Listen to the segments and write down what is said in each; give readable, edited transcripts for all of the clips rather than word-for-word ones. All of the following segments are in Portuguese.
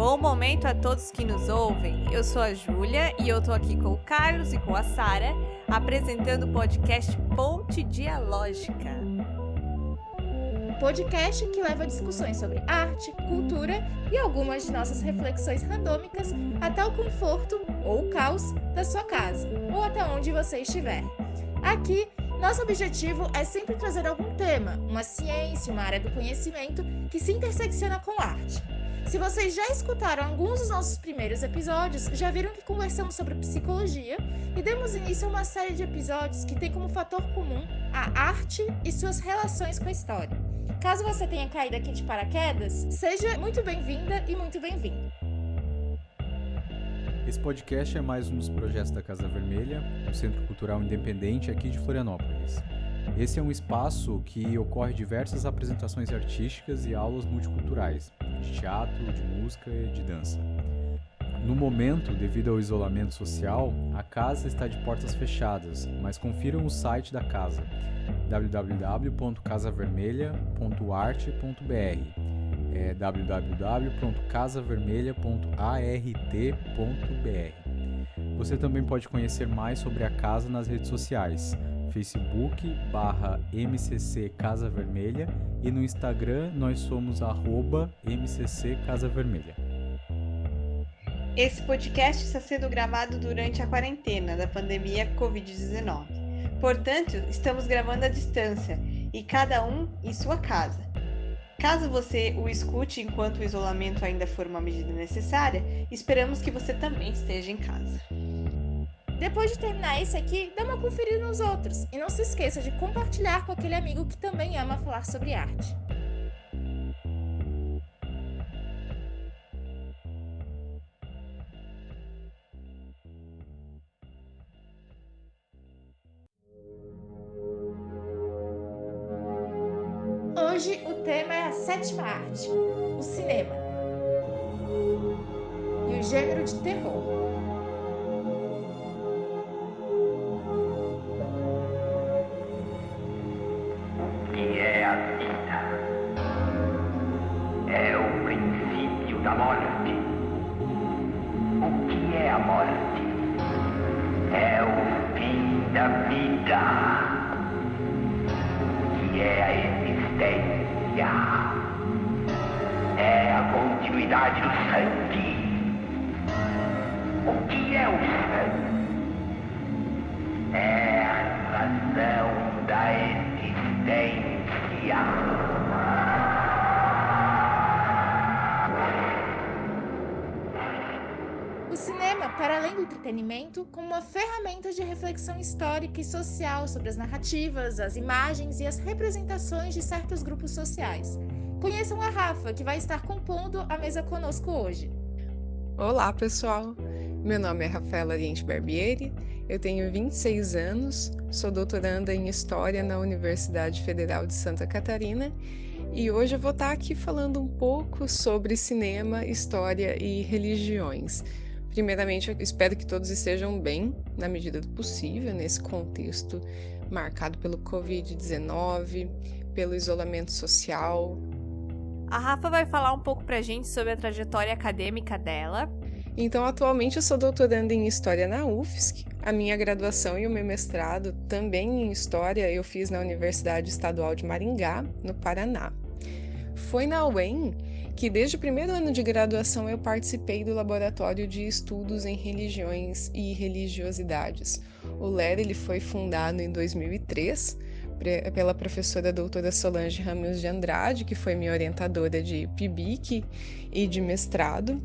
Bom momento a todos que nos ouvem. Eu sou a Júlia e eu tô aqui com o Carlos e com a Sara, apresentando o podcast Ponte Dialógica. Um podcast que leva discussões sobre arte, cultura e algumas de nossas reflexões randômicas até o conforto ou o caos da sua casa, ou até onde você estiver. Aqui, nosso objetivo é sempre trazer algum tema, uma ciência, uma área do conhecimento que se intersecciona com arte. Se vocês já escutaram alguns dos nossos primeiros episódios, já viram que conversamos sobre psicologia e demos início a uma série de episódios que tem como fator comum a arte e suas relações com a história. Caso você tenha caído aqui de paraquedas, seja muito bem-vinda e muito bem-vindo. Esse podcast é mais um dos projetos da Casa Vermelha, um centro cultural independente aqui de Florianópolis. Esse é um espaço que ocorre diversas apresentações artísticas e aulas multiculturais, de teatro, de música e de dança. No momento, devido ao isolamento social, a casa está de portas fechadas, mas confiram o site da casa, www.casavermelha.arte.br. É www.casavermelha.art.br. Você também pode conhecer mais sobre a casa nas redes sociais, Facebook/MCC Casa Vermelha e no Instagram nós somos @MCC Casa Vermelha. Esse podcast está sendo gravado durante a quarentena da pandemia Covid-19. Portanto, estamos gravando à distância e cada um em sua casa. Caso você o escute enquanto o isolamento ainda for uma medida necessária, esperamos que você também esteja em casa. Depois de terminar esse aqui, dá uma conferida nos outros e não se esqueça de compartilhar com aquele amigo que também ama falar sobre arte. Hoje o tema é a sétima arte, o cinema e o gênero de terror. O que é a vida? É o princípio da morte. O que é a morte? É o fim da vida. Que é a existência, é a continuidade do sangue. O que é o sangue? É a razão da existência. O cinema, para além do entretenimento, como uma ferramenta de reflexão histórica e social sobre as narrativas, as imagens e as representações de certos grupos sociais. Conheçam a Rafa, que vai estar compondo a mesa conosco hoje. Olá, pessoal! Meu nome é Rafaela Ariente Barbieri, eu tenho 26 anos, sou doutoranda em História na Universidade Federal de Santa Catarina e hoje eu vou estar aqui falando um pouco sobre cinema, história e religiões. Primeiramente, eu espero que todos estejam bem, na medida do possível, nesse contexto marcado pelo Covid-19, pelo isolamento social. A Rafa vai falar um pouco pra gente sobre a trajetória acadêmica dela. Então, atualmente eu sou doutoranda em História na UFSC. A minha graduação e o meu mestrado também em História eu fiz na Universidade Estadual de Maringá, no Paraná. Foi na UEM que desde o primeiro ano de graduação eu participei do Laboratório de Estudos em Religiões e Religiosidades. O LER ele foi fundado em 2003 pela professora doutora Solange Ramos de Andrade, que foi minha orientadora de PIBIC e de mestrado.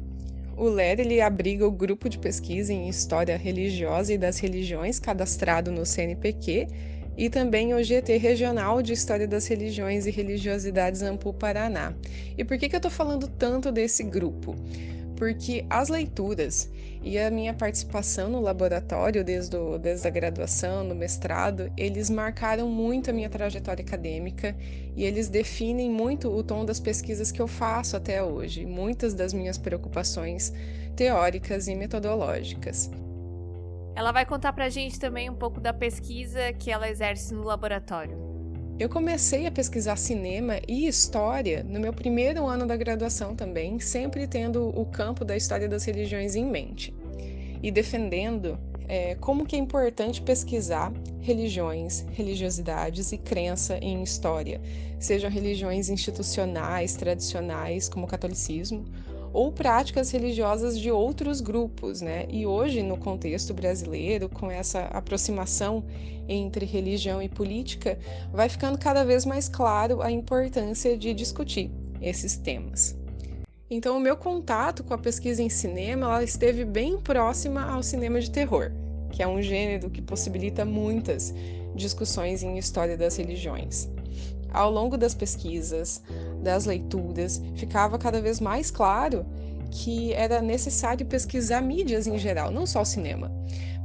O LER ele abriga o grupo de pesquisa em História Religiosa e das Religiões, cadastrado no CNPq, e também o GT Regional de História das Religiões e Religiosidades Ampu Paraná. E por que eu estou falando tanto desse grupo? Porque as leituras e a minha participação no laboratório desde a graduação, no mestrado, eles marcaram muito a minha trajetória acadêmica e eles definem muito o tom das pesquisas que eu faço até hoje, muitas das minhas preocupações teóricas e metodológicas. Ela vai contar pra gente também um pouco da pesquisa que ela exerce no laboratório. Eu comecei a pesquisar cinema e história no meu primeiro ano da graduação também, sempre tendo o campo da história das religiões em mente e defendendo como que é importante pesquisar religiões, religiosidades e crença em história, sejam religiões institucionais, tradicionais, como o catolicismo, ou práticas religiosas de outros grupos, né? E hoje, no contexto brasileiro, com essa aproximação entre religião e política, vai ficando cada vez mais claro a importância de discutir esses temas. Então, o meu contato com a pesquisa em cinema ela esteve bem próxima ao cinema de terror, que é um gênero que possibilita muitas discussões em história das religiões. Ao longo das pesquisas, das leituras, ficava cada vez mais claro que era necessário pesquisar mídias em geral, não só o cinema,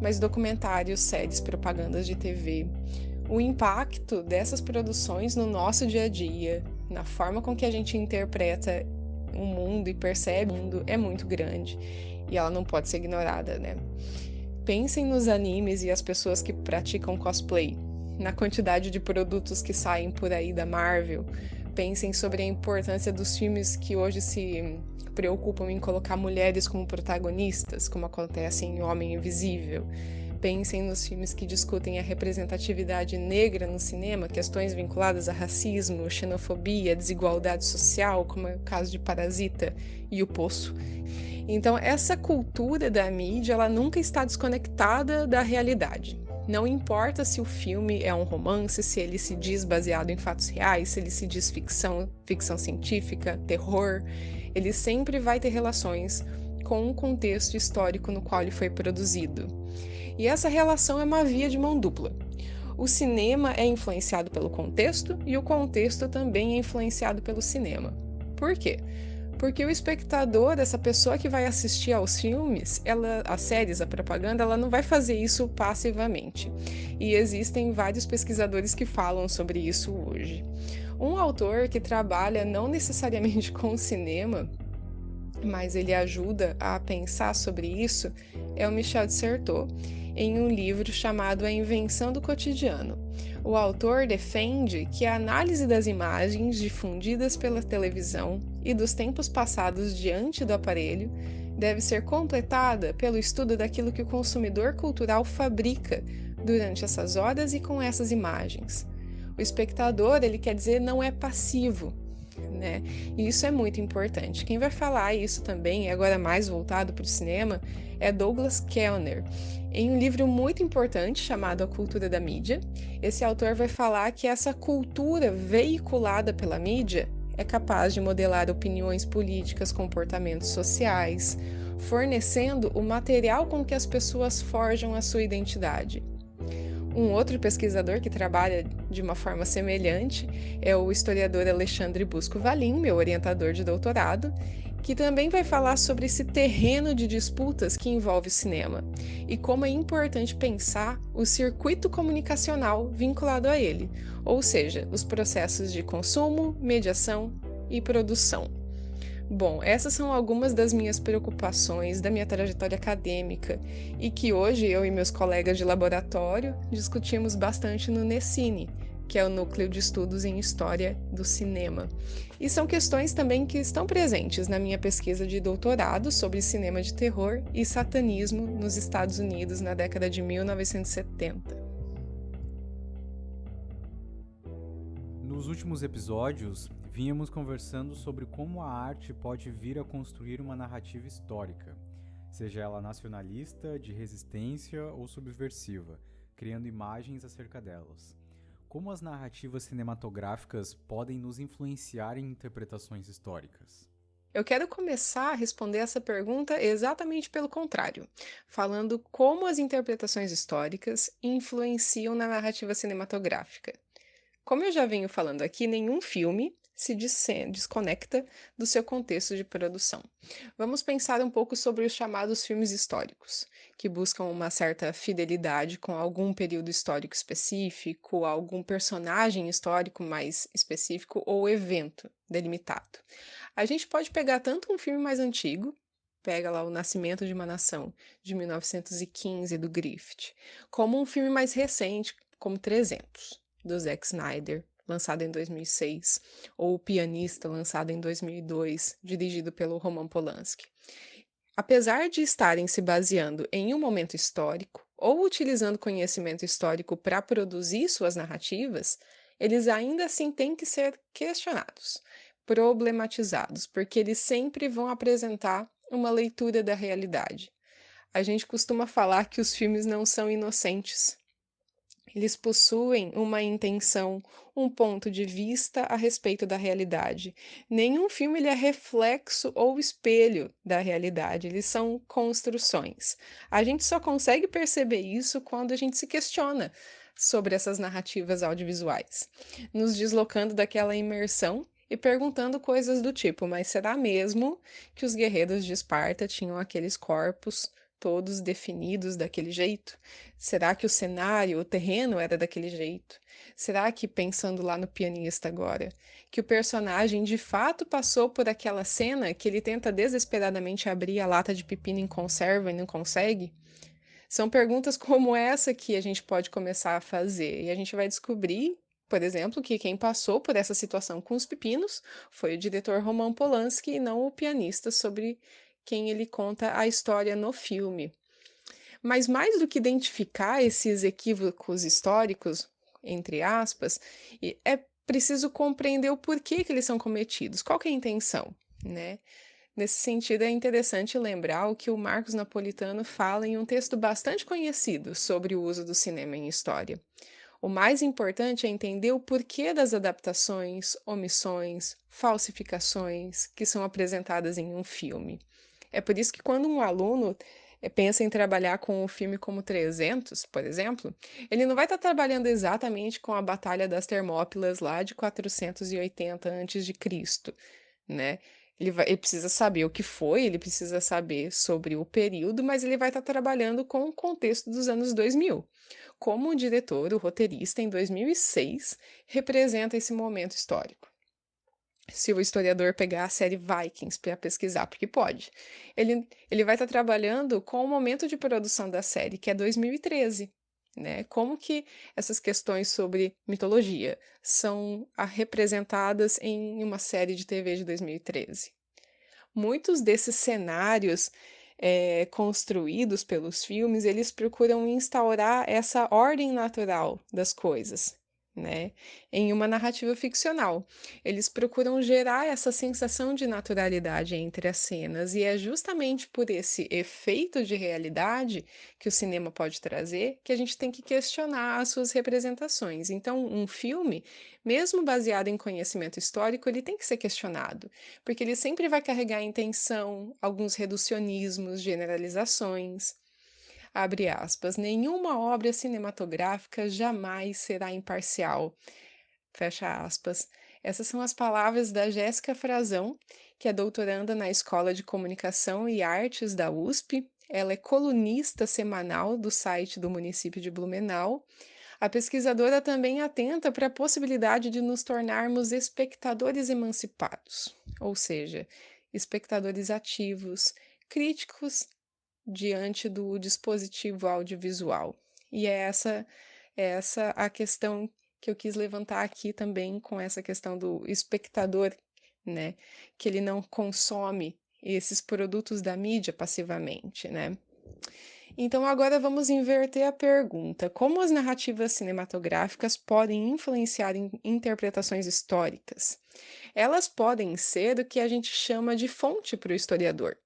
mas documentários, séries, propagandas de TV. O impacto dessas produções no nosso dia a dia, na forma com que a gente interpreta o mundo e percebe o mundo é muito grande e ela não pode ser ignorada, né? Pensem nos animes e as pessoas que praticam cosplay, na quantidade de produtos que saem por aí da Marvel. Pensem sobre a importância dos filmes que hoje se preocupam em colocar mulheres como protagonistas, como acontece em Homem Invisível. Pensem nos filmes que discutem a representatividade negra no cinema, questões vinculadas a racismo, xenofobia, desigualdade social, como é o caso de Parasita e O Poço. Então, essa cultura da mídia, ela nunca está desconectada da realidade. Não importa se o filme é um romance, se ele se diz baseado em fatos reais, se ele se diz ficção científica, terror, ele sempre vai ter relações com o contexto histórico no qual ele foi produzido. E essa relação é uma via de mão dupla. O cinema é influenciado pelo contexto e o contexto também é influenciado pelo cinema. Por quê? Porque o espectador, essa pessoa que vai assistir aos filmes, as séries, a propaganda, ela não vai fazer isso passivamente. E existem vários pesquisadores que falam sobre isso hoje. Um autor que trabalha não necessariamente com o cinema, mas ele ajuda a pensar sobre isso, é o Michel de Certeau, em um livro chamado A Invenção do Cotidiano. O autor defende que a análise das imagens difundidas pela televisão e dos tempos passados diante do aparelho deve ser completada pelo estudo daquilo que o consumidor cultural fabrica durante essas horas e com essas imagens. O espectador, ele quer dizer, não é passivo, né? E isso é muito importante. Quem vai falar isso também, agora mais voltado para o cinema, é Douglas Kellner. Em um livro muito importante chamado A Cultura da Mídia, esse autor vai falar que essa cultura veiculada pela mídia é capaz de modelar opiniões políticas, comportamentos sociais, fornecendo o material com que as pessoas forjam a sua identidade. Um outro pesquisador que trabalha de uma forma semelhante é o historiador Alexandre Busco Valim, meu orientador de doutorado, que também vai falar sobre esse terreno de disputas que envolve o cinema e como é importante pensar o circuito comunicacional vinculado a ele, ou seja, os processos de consumo, mediação e produção. Bom, essas são algumas das minhas preocupações da minha trajetória acadêmica e que hoje eu e meus colegas de laboratório discutimos bastante no NECINE, que é o Núcleo de Estudos em História do Cinema. E são questões também que estão presentes na minha pesquisa de doutorado sobre cinema de terror e satanismo nos Estados Unidos na década de 1970. Nos últimos episódios, vínhamos conversando sobre como a arte pode vir a construir uma narrativa histórica, seja ela nacionalista, de resistência ou subversiva, criando imagens acerca delas. Como as narrativas cinematográficas podem nos influenciar em interpretações históricas? Eu quero começar a responder essa pergunta exatamente pelo contrário, falando como as interpretações históricas influenciam na narrativa cinematográfica. Como eu já venho falando aqui, nenhum filme se desconecta do seu contexto de produção. Vamos pensar um pouco sobre os chamados filmes históricos, que buscam uma certa fidelidade com algum período histórico específico, algum personagem histórico mais específico ou evento delimitado. A gente pode pegar tanto um filme mais antigo, pega lá O Nascimento de uma Nação, de 1915, do Griffith, como um filme mais recente, como 300, do Zack Snyder, lançado em 2006, ou O Pianista, lançado em 2002, dirigido pelo Roman Polanski. Apesar de estarem se baseando em um momento histórico ou utilizando conhecimento histórico para produzir suas narrativas, eles ainda assim têm que ser questionados, problematizados, porque eles sempre vão apresentar uma leitura da realidade. A gente costuma falar que os filmes não são inocentes. Eles possuem uma intenção, um ponto de vista a respeito da realidade. Nenhum filme ele é reflexo ou espelho da realidade, eles são construções. A gente só consegue perceber isso quando a gente se questiona sobre essas narrativas audiovisuais, nos deslocando daquela imersão e perguntando coisas do tipo: mas será mesmo que os guerreiros de Esparta tinham aqueles corpos todos definidos daquele jeito? Será que o cenário, o terreno era daquele jeito? Será que, pensando lá no pianista agora, que o personagem de fato passou por aquela cena que ele tenta desesperadamente abrir a lata de pepino em conserva e não consegue? São perguntas como essa que a gente pode começar a fazer, e a gente vai descobrir, por exemplo, que quem passou por essa situação com os pepinos foi o diretor Roman Polanski e não o pianista sobre quem ele conta a história no filme. Mas mais do que identificar esses equívocos históricos, entre aspas, é preciso compreender o porquê que eles são cometidos, qual que é a intenção, né? Nesse sentido, é interessante lembrar o que o Marcos Napolitano fala em um texto bastante conhecido sobre o uso do cinema em história. O mais importante é entender o porquê das adaptações, omissões, falsificações que são apresentadas em um filme. É por isso que quando um aluno pensa em trabalhar com um filme como 300, por exemplo, ele não vai estar trabalhando exatamente com a Batalha das Termópilas lá de 480 a.C., né? Ele precisa saber o que foi, ele precisa saber sobre o período, mas ele vai estar trabalhando com o contexto dos anos 2000. Como o diretor, o roteirista, em 2006, representa esse momento histórico. Se o historiador pegar a série Vikings para pesquisar, porque pode, ele vai estar trabalhando com o momento de produção da série, que é 2013. Né? Como que essas questões sobre mitologia são representadas em uma série de TV de 2013? Muitos desses cenários construídos pelos filmes, eles procuram instaurar essa ordem natural das coisas, né? Em uma narrativa ficcional. Eles procuram gerar essa sensação de naturalidade entre as cenas, e é justamente por esse efeito de realidade que o cinema pode trazer que a gente tem que questionar as suas representações. Então, um filme, mesmo baseado em conhecimento histórico, ele tem que ser questionado, porque ele sempre vai carregar em tensão alguns reducionismos, generalizações. Abre aspas, nenhuma obra cinematográfica jamais será imparcial. Fecha aspas. Essas são as palavras da Jéssica Frazão, que é doutoranda na Escola de Comunicação e Artes da USP. Ela é colunista semanal do site do município de Blumenau. A pesquisadora também atenta para a possibilidade de nos tornarmos espectadores emancipados, ou seja, espectadores ativos, críticos diante do dispositivo audiovisual. E é essa a questão que eu quis levantar aqui também com essa questão do espectador, né? Que ele não consome esses produtos da mídia passivamente, né? Então agora vamos inverter a pergunta. Como as narrativas cinematográficas podem influenciar em interpretações históricas? Elas podem ser o que a gente chama de fonte para o historiador.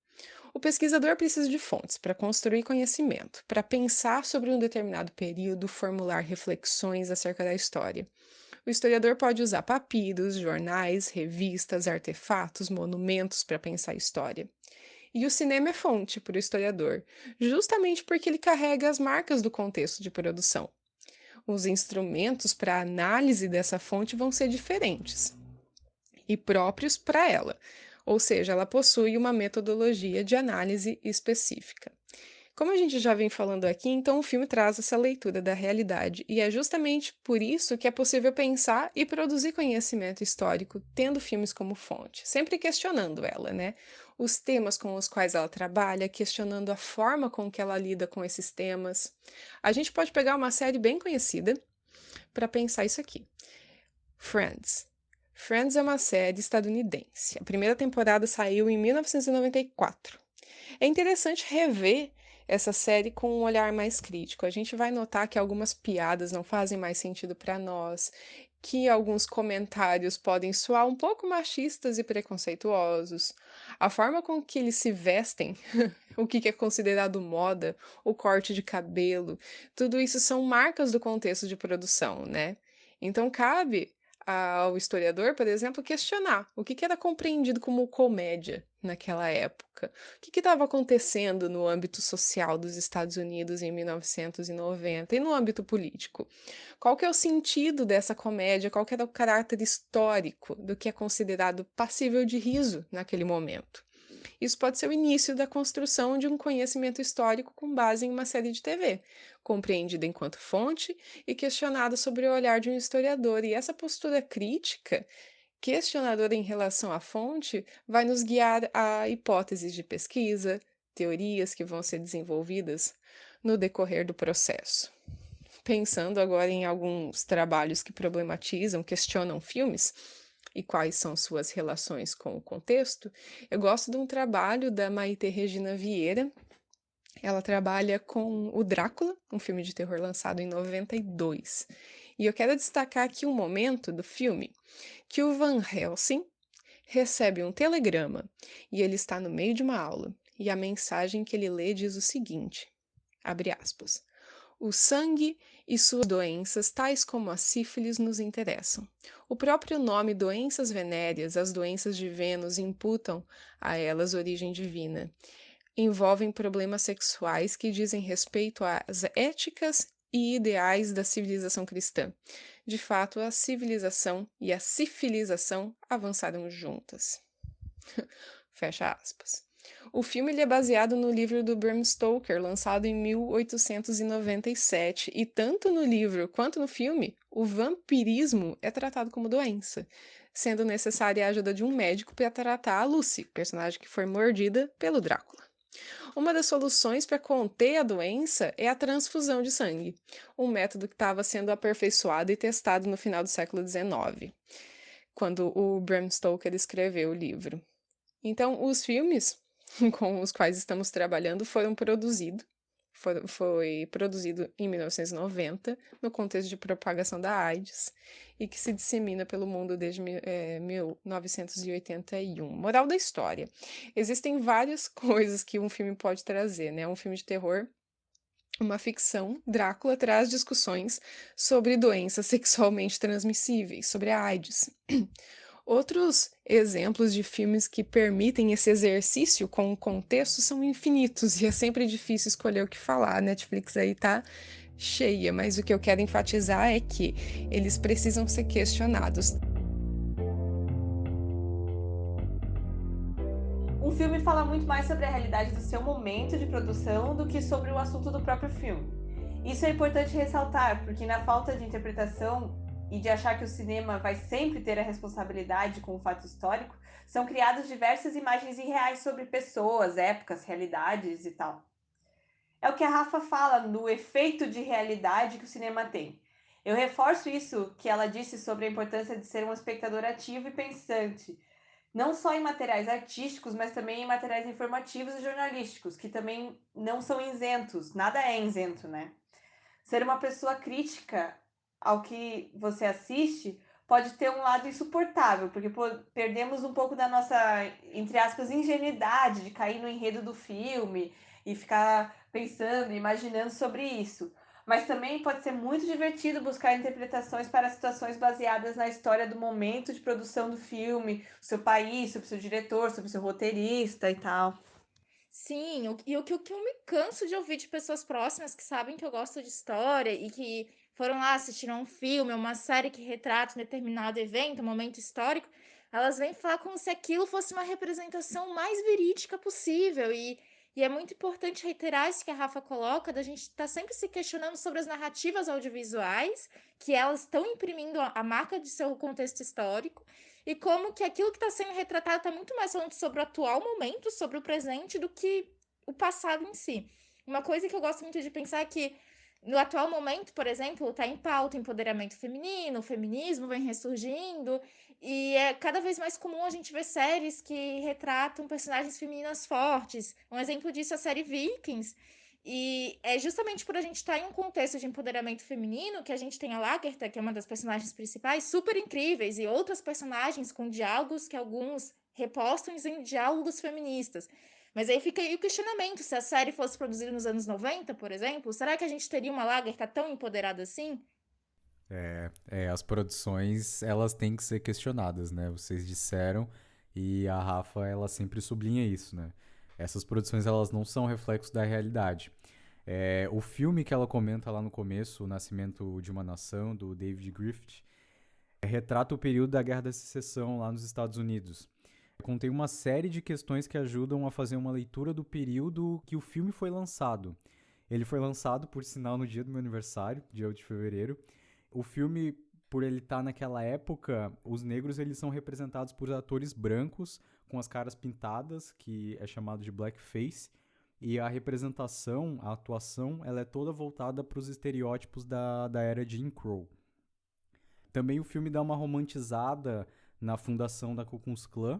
O pesquisador precisa de fontes para construir conhecimento, para pensar sobre um determinado período, formular reflexões acerca da história. O historiador pode usar papiros, jornais, revistas, artefatos, monumentos para pensar a história. E o cinema é fonte para o historiador, justamente porque ele carrega as marcas do contexto de produção. Os instrumentos para análise dessa fonte vão ser diferentes e próprios para ela, ou seja, ela possui uma metodologia de análise específica. Como a gente já vem falando aqui, então o filme traz essa leitura da realidade, e é justamente por isso que é possível pensar e produzir conhecimento histórico tendo filmes como fonte, sempre questionando ela, né? Os temas com os quais ela trabalha, questionando a forma com que ela lida com esses temas. A gente pode pegar uma série bem conhecida para pensar isso aqui. Friends. Friends é uma série estadunidense. A primeira temporada saiu em 1994. É interessante rever essa série com um olhar mais crítico. A gente vai notar que algumas piadas não fazem mais sentido para nós, que alguns comentários podem soar um pouco machistas e preconceituosos. A forma com que eles se vestem, o que é considerado moda, o corte de cabelo, tudo isso são marcas do contexto de produção, né? Então cabe ao historiador, por exemplo, questionar o que era compreendido como comédia naquela época. O que estava acontecendo no âmbito social dos Estados Unidos em 1990 e no âmbito político? Qual que é o sentido dessa comédia? Qual que era o caráter histórico do que é considerado passível de riso naquele momento? Isso pode ser o início da construção de um conhecimento histórico com base em uma série de TV, compreendida enquanto fonte e questionada sobre o olhar de um historiador. E essa postura crítica, questionadora em relação à fonte, vai nos guiar a hipóteses de pesquisa, teorias que vão ser desenvolvidas no decorrer do processo. Pensando agora em alguns trabalhos que problematizam, questionam filmes e quais são suas relações com o contexto, eu gosto de um trabalho da Maite Regina Vieira. Ela trabalha com o Drácula, um filme de terror lançado em 92. E eu quero destacar aqui um momento do filme que o Van Helsing recebe um telegrama e ele está no meio de uma aula. E a mensagem que ele lê diz o seguinte, abre aspas, o sangue e suas doenças, tais como a sífilis, nos interessam. O próprio nome doenças venéreas, as doenças de Vênus, imputam a elas origem divina. Envolvem problemas sexuais que dizem respeito às éticas e ideais da civilização cristã. De fato, a civilização e a sifilização avançaram juntas. Fecha aspas. O filme ele é baseado no livro do Bram Stoker, lançado em 1897, e tanto no livro quanto no filme, o vampirismo é tratado como doença, sendo necessária a ajuda de um médico para tratar a Lucy, personagem que foi mordida pelo Drácula. Uma das soluções para conter a doença é a transfusão de sangue, um método que estava sendo aperfeiçoado e testado no final do século XIX, quando o Bram Stoker escreveu o livro. Então, os filmes com os quais estamos trabalhando foi produzido em 1990, no contexto de propagação da AIDS, e que se dissemina pelo mundo desde 1981. Moral da história. Existem várias coisas que um filme pode trazer, né? Um filme de terror, uma ficção, Drácula traz discussões sobre doenças sexualmente transmissíveis, sobre a AIDS. Outros exemplos de filmes que permitem esse exercício com o contexto são infinitos e é sempre difícil escolher o que falar. A Netflix aí tá cheia, mas o que eu quero enfatizar é que eles precisam ser questionados. Um filme fala muito mais sobre a realidade do seu momento de produção do que sobre o assunto do próprio filme. Isso é importante ressaltar, porque na falta de interpretação e de achar que o cinema vai sempre ter a responsabilidade com o fato histórico, são criadas diversas imagens irreais sobre pessoas, épocas, realidades e tal. É o que a Rafa fala no efeito de realidade que o cinema tem. Eu reforço isso que ela disse sobre a importância de ser um espectador ativo e pensante, não só em materiais artísticos, mas também em materiais informativos e jornalísticos, que também não são isentos, nada é isento, né? Ser uma pessoa crítica ao que você assiste pode ter um lado insuportável, porque perdemos um pouco da nossa, entre aspas, ingenuidade de cair no enredo do filme e ficar pensando, imaginando sobre isso. Mas também pode ser muito divertido buscar interpretações para situações baseadas na história do momento de produção do filme, o seu país, sobre o seu diretor, sobre o seu roteirista e tal. Sim, o que eu me canso de ouvir de pessoas próximas que sabem que eu gosto de história e que foram lá assistir a um filme, uma série que retrata um determinado evento, um momento histórico, elas vêm falar como se aquilo fosse uma representação mais verídica possível. E é muito importante reiterar isso que a Rafa coloca, da gente estar sempre se questionando sobre as narrativas audiovisuais, que elas estão imprimindo a marca de seu contexto histórico, e como que aquilo que está sendo retratado está muito mais falando sobre o atual momento, sobre o presente, do que o passado em si. Uma coisa que eu gosto muito de pensar é que No atual momento, por exemplo, está em pauta o empoderamento feminino, o feminismo vem ressurgindo, e é cada vez mais comum a gente ver séries que retratam personagens femininas fortes. Um exemplo disso é a série Vikings. E é justamente por a gente estar em um contexto de empoderamento feminino que a gente tem a Lagertha, que é uma das personagens principais, super incríveis, e outras personagens com diálogos que alguns repostam em diálogos feministas. Mas aí fica aí o questionamento, se a série fosse produzida nos anos 90, por exemplo, será que a gente teria uma Lagertha tão empoderada assim? As produções, elas têm que ser questionadas, né? Vocês disseram, e a Rafa, ela sempre sublinha isso, né? Essas produções, elas não são reflexos da realidade. O filme que ela comenta lá no começo, O Nascimento de uma Nação, do David Griffith, retrata o período da Guerra da Secessão lá nos Estados Unidos. Contém uma série de questões que ajudam a fazer uma leitura do período que o filme foi lançado. Ele foi lançado, por sinal, no dia do meu aniversário, dia 8 de fevereiro. O filme, por ele estar naquela época, os negros eles são representados por atores brancos com as caras pintadas, que é chamado de blackface, e a representação, a atuação, ela é toda voltada para os estereótipos da era de Jim Crow. Também o filme dá uma romantizada na fundação da Ku Klux Klan,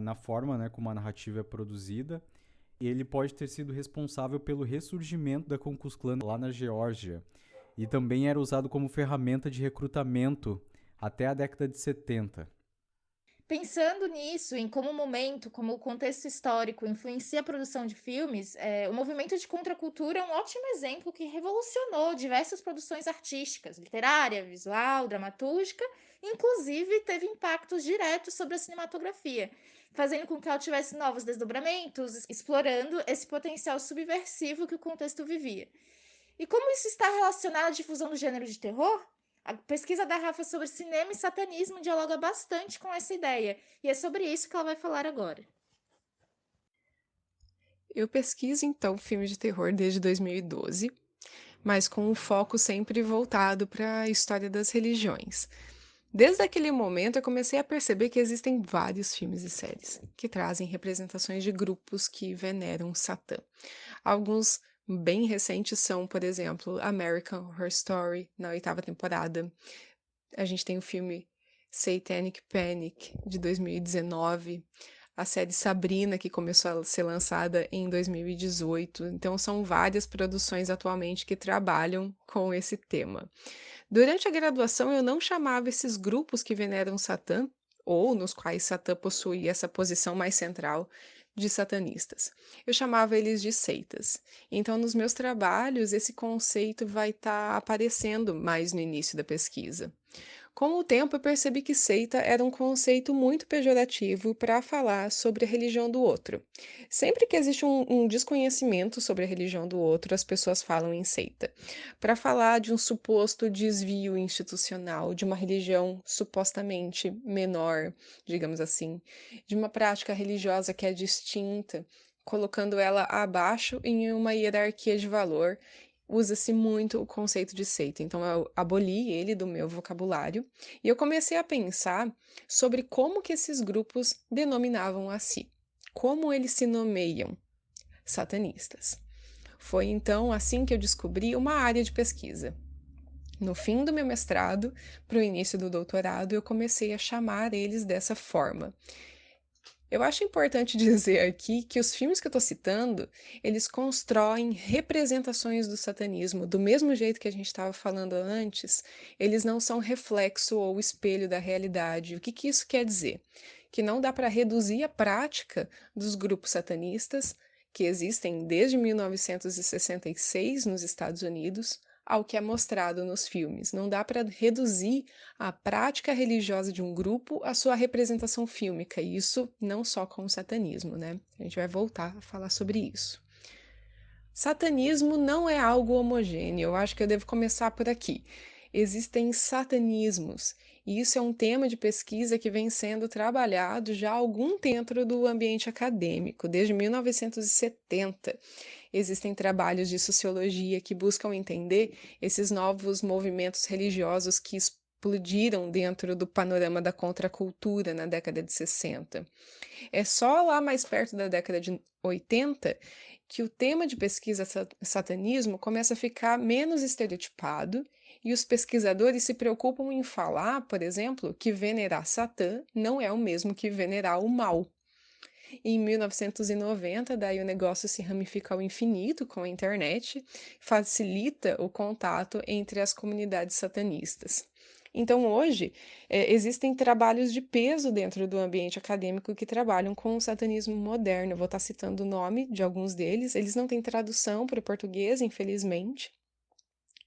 na forma, né, como a narrativa é produzida, e ele pode ter sido responsável pelo ressurgimento da Ku Klux Klan lá na Geórgia, e também era usado como ferramenta de recrutamento até a década de 70. Pensando nisso, em como o momento, como o contexto histórico influencia a produção de filmes, o movimento de contracultura é um ótimo exemplo que revolucionou diversas produções artísticas, literária, visual, dramatúrgica, inclusive teve impactos diretos sobre a cinematografia, fazendo com que ela tivesse novos desdobramentos, explorando esse potencial subversivo que o contexto vivia. E como isso está relacionado à difusão do gênero de terror? A pesquisa da Rafa sobre cinema e satanismo dialoga bastante com essa ideia, e é sobre isso que ela vai falar agora. Eu pesquiso, então, filmes de terror desde 2012, mas com um foco sempre voltado para a história das religiões. Desde aquele momento, eu comecei a perceber que existem vários filmes e séries que trazem representações de grupos que veneram Satã. Alguns bem recentes são, por exemplo, American Horror Story, na 8ª temporada. A gente tem o filme Satanic Panic, de 2019. A série Sabrina, que começou a ser lançada em 2018. Então, são várias produções atualmente que trabalham com esse tema. Durante a graduação, eu não chamava esses grupos que veneram Satã, ou nos quais Satã possui essa posição mais central, de satanistas. Eu chamava eles de seitas. Então, nos meus trabalhos, esse conceito vai estar aparecendo mais no início da pesquisa. Com o tempo, eu percebi que seita era um conceito muito pejorativo para falar sobre a religião do outro. Sempre que existe um desconhecimento sobre a religião do outro, as pessoas falam em seita. Para falar de um suposto desvio institucional, de uma religião supostamente menor, digamos assim, de uma prática religiosa que é distinta, colocando ela abaixo em uma hierarquia de valor, usa-se muito o conceito de seita. Então, eu aboli ele do meu vocabulário e eu comecei a pensar sobre como que esses grupos denominavam a si, como eles se nomeiam, satanistas. Foi então assim que eu descobri uma área de pesquisa. No fim do meu mestrado, para o início do doutorado, eu comecei a chamar eles dessa forma. Eu acho importante dizer aqui que os filmes que eu estou citando, eles constroem representações do satanismo, do mesmo jeito que a gente estava falando antes, eles não são reflexo ou espelho da realidade. O que isso quer dizer? Que não dá para reduzir a prática dos grupos satanistas, que existem desde 1966 nos Estados Unidos, ao que é mostrado nos filmes. Não dá para reduzir a prática religiosa de um grupo à sua representação fílmica, e isso não só com o satanismo, né? A gente vai voltar a falar sobre isso. Satanismo não é algo homogêneo, eu acho que eu devo começar por aqui. Existem satanismos, e isso é um tema de pesquisa que vem sendo trabalhado já há algum tempo dentro do ambiente acadêmico, desde 1970. Existem trabalhos de sociologia que buscam entender esses novos movimentos religiosos que explodiram dentro do panorama da contracultura na década de 60. É só lá mais perto da década de 80 que o tema de pesquisa satanismo começa a ficar menos estereotipado e os pesquisadores se preocupam em falar, por exemplo, que venerar Satã não é o mesmo que venerar o mal. Em 1990, daí o negócio se ramifica ao infinito com a internet, facilita o contato entre as comunidades satanistas. Então, hoje, existem trabalhos de peso dentro do ambiente acadêmico que trabalham com o satanismo moderno. Eu vou estar citando o nome de alguns deles. Eles não têm tradução para o português, infelizmente,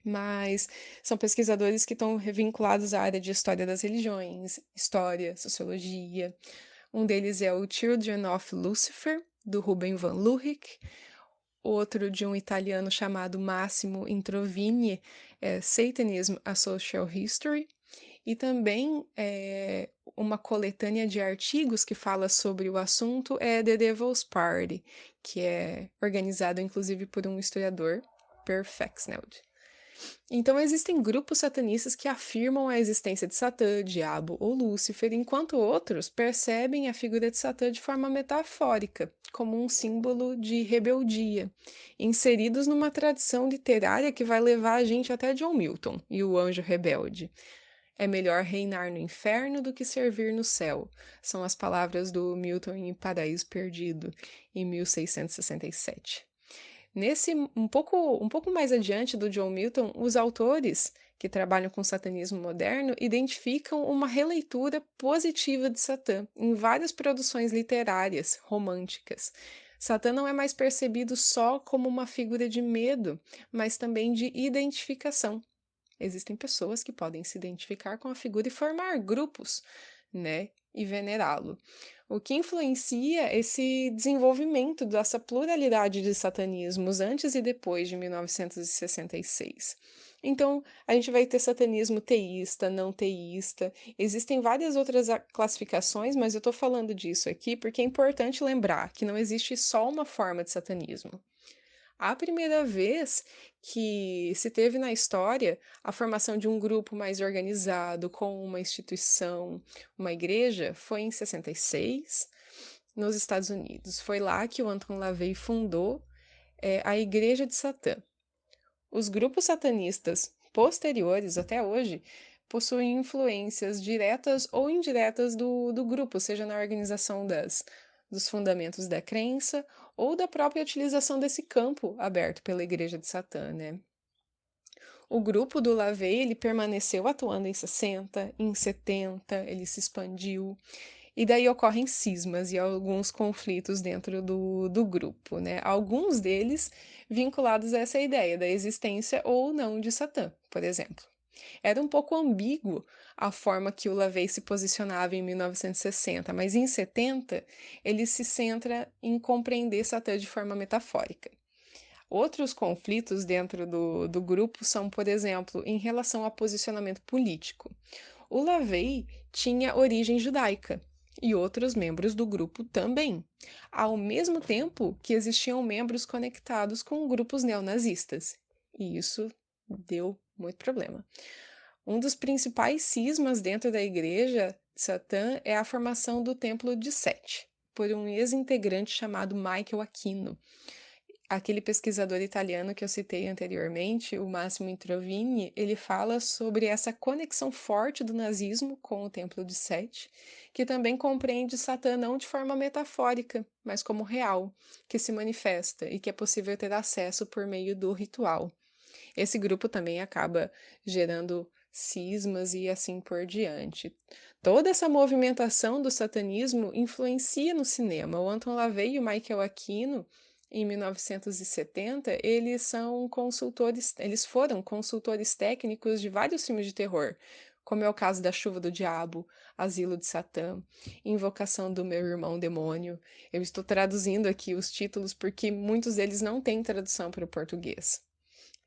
mas são pesquisadores que estão vinculados à área de história das religiões, história, sociologia. Um deles é o Children of Lucifer, do Ruben Van Lurik. Outro de um italiano chamado Massimo Introvini, Satanism: A Social History. E também uma coletânea de artigos que fala sobre o assunto é The Devil's Party, que é organizado inclusive por um historiador, Per Fexneld. Então, existem grupos satanistas que afirmam a existência de Satã, Diabo ou Lúcifer, enquanto outros percebem a figura de Satã de forma metafórica, como um símbolo de rebeldia, inseridos numa tradição literária que vai levar a gente até John Milton e o Anjo Rebelde. É melhor reinar no inferno do que servir no céu, são as palavras do Milton em Paraíso Perdido, em 1667. Um pouco mais adiante do John Milton, os autores que trabalham com satanismo moderno identificam uma releitura positiva de Satã em várias produções literárias românticas. Satã não é mais percebido só como uma figura de medo, mas também de identificação. Existem pessoas que podem se identificar com a figura e formar grupos, né, e venerá-lo. O que influencia esse desenvolvimento dessa pluralidade de satanismos antes e depois de 1966. Então, a gente vai ter satanismo teísta, não teísta, existem várias outras classificações, mas eu estou falando disso aqui porque é importante lembrar que não existe só uma forma de satanismo. A primeira vez que se teve na história a formação de um grupo mais organizado, com uma instituição, uma igreja, foi em 66, nos Estados Unidos. Foi lá que o Anton LaVey fundou a Igreja de Satã. Os grupos satanistas posteriores, até hoje, possuem influências diretas ou indiretas do grupo, seja na organização dos fundamentos da crença ou da própria utilização desse campo aberto pela Igreja de Satã, né? O grupo do LaVey, ele permaneceu atuando em 60, em 70, ele se expandiu, e daí ocorrem cismas e alguns conflitos dentro do grupo, né? Alguns deles vinculados a essa ideia da existência ou não de Satã, por exemplo. Era um pouco ambíguo a forma que o LaVey se posicionava em 1960, mas em 70 ele se centra em compreender Satã de forma metafórica. Outros conflitos dentro do grupo são, por exemplo, em relação a posicionamento político. O LaVey tinha origem judaica e outros membros do grupo também, ao mesmo tempo que existiam membros conectados com grupos neonazistas, e isso deu muito problema. Um dos principais cismas dentro da igreja de Satã é a formação do Templo de Sete, por um ex-integrante chamado Michael Aquino. Aquele pesquisador italiano que eu citei anteriormente, o Massimo Introvini, ele fala sobre essa conexão forte do nazismo com o Templo de Sete, que também compreende Satã não de forma metafórica, mas como real, que se manifesta e que é possível ter acesso por meio do ritual. Esse grupo também acaba gerando cismas e assim por diante. Toda essa movimentação do satanismo influencia no cinema. O Anton LaVey e o Michael Aquino, em 1970, eles foram consultores técnicos de vários filmes de terror, como é o caso da Chuva do Diabo, Asilo de Satã, Invocação do Meu Irmão Demônio. Eu estou traduzindo aqui os títulos porque muitos deles não têm tradução para o português.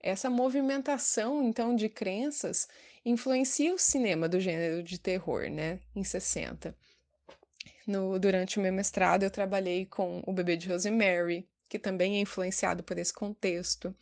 Essa movimentação, então, de crenças influencia o cinema do gênero de terror, né, em 60. Durante o meu mestrado, eu trabalhei com O Bebê de Rosemary, que também é influenciado por esse contexto.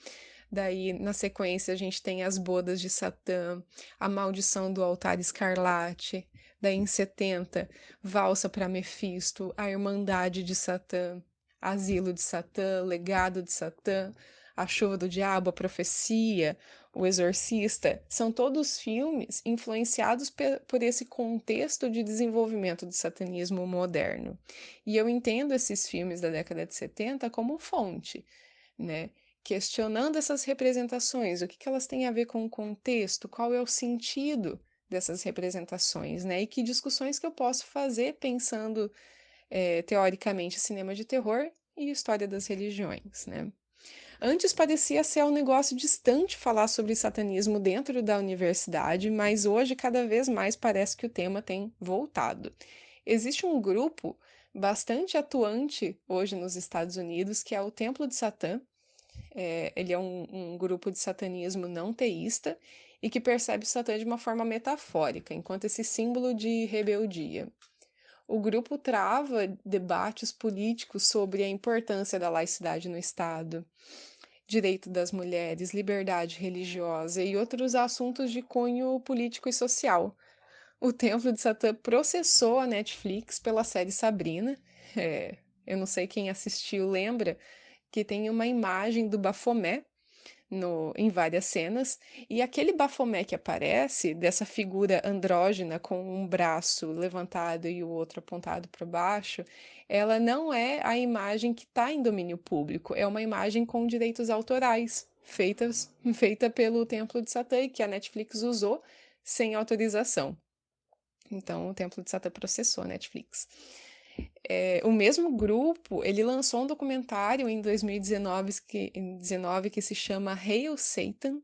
Daí, na sequência, a gente tem As Bodas de Satã, A Maldição do Altar Escarlate. Daí, em 70, Valsa para Mefisto, A Irmandade de Satã, Asilo de Satã, Legado de Satã, A Chuva do Diabo, A Profecia, O Exorcista. São todos filmes influenciados por esse contexto de desenvolvimento do satanismo moderno. E eu entendo esses filmes da década de 70 como fonte, né? Questionando essas representações, o que elas têm a ver com o contexto, qual é o sentido dessas representações, né? E que discussões que eu posso fazer pensando teoricamente cinema de terror e história das religiões, né? Antes parecia ser um negócio distante falar sobre satanismo dentro da universidade, mas hoje cada vez mais parece que o tema tem voltado. Existe um grupo bastante atuante hoje nos Estados Unidos, que é o Templo de Satã. Ele é um grupo de satanismo não teísta e que percebe o Satã de uma forma metafórica, enquanto esse símbolo de rebeldia. O grupo trava debates políticos sobre a importância da laicidade no Estado, direito das mulheres, liberdade religiosa e outros assuntos de cunho político e social. O Templo de Satã processou a Netflix pela série Sabrina. Eu não sei quem assistiu lembra que tem uma imagem do Baphomet em várias cenas, e aquele Baphomet que aparece, dessa figura andrógena com um braço levantado e o outro apontado para baixo, ela não é a imagem que está em domínio público, é uma imagem com direitos autorais, feita pelo Templo de Satã e que a Netflix usou sem autorização. Então, o Templo de Satã processou a Netflix. O mesmo grupo, ele lançou um documentário em 2019 que se chama Hail Satan,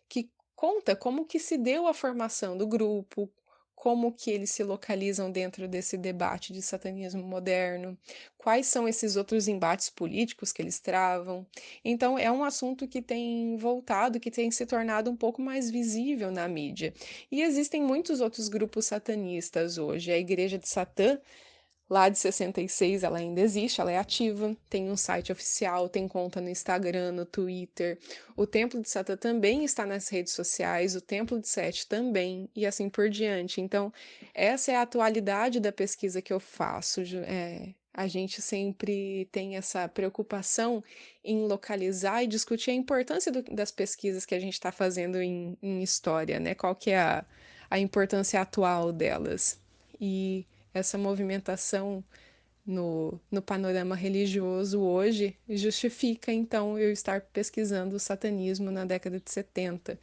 que conta como que se deu a formação do grupo, como que eles se localizam dentro desse debate de satanismo moderno, quais são esses outros embates políticos que eles travam. Então, é um assunto que tem voltado, que tem se tornado um pouco mais visível na mídia. E existem muitos outros grupos satanistas hoje. A Igreja de Satã, lá de 66, ela ainda existe, ela é ativa, tem um site oficial, tem conta no Instagram, no Twitter. O Templo de Satã também está nas redes sociais, o Templo de Sete também, e assim por diante. Então, essa é a atualidade da pesquisa que eu faço. A gente sempre tem essa preocupação em localizar e discutir a importância das pesquisas que a gente está fazendo em história, né? Qual que é a importância atual delas. E essa movimentação no panorama religioso hoje justifica, então, eu estar pesquisando o satanismo na década de 70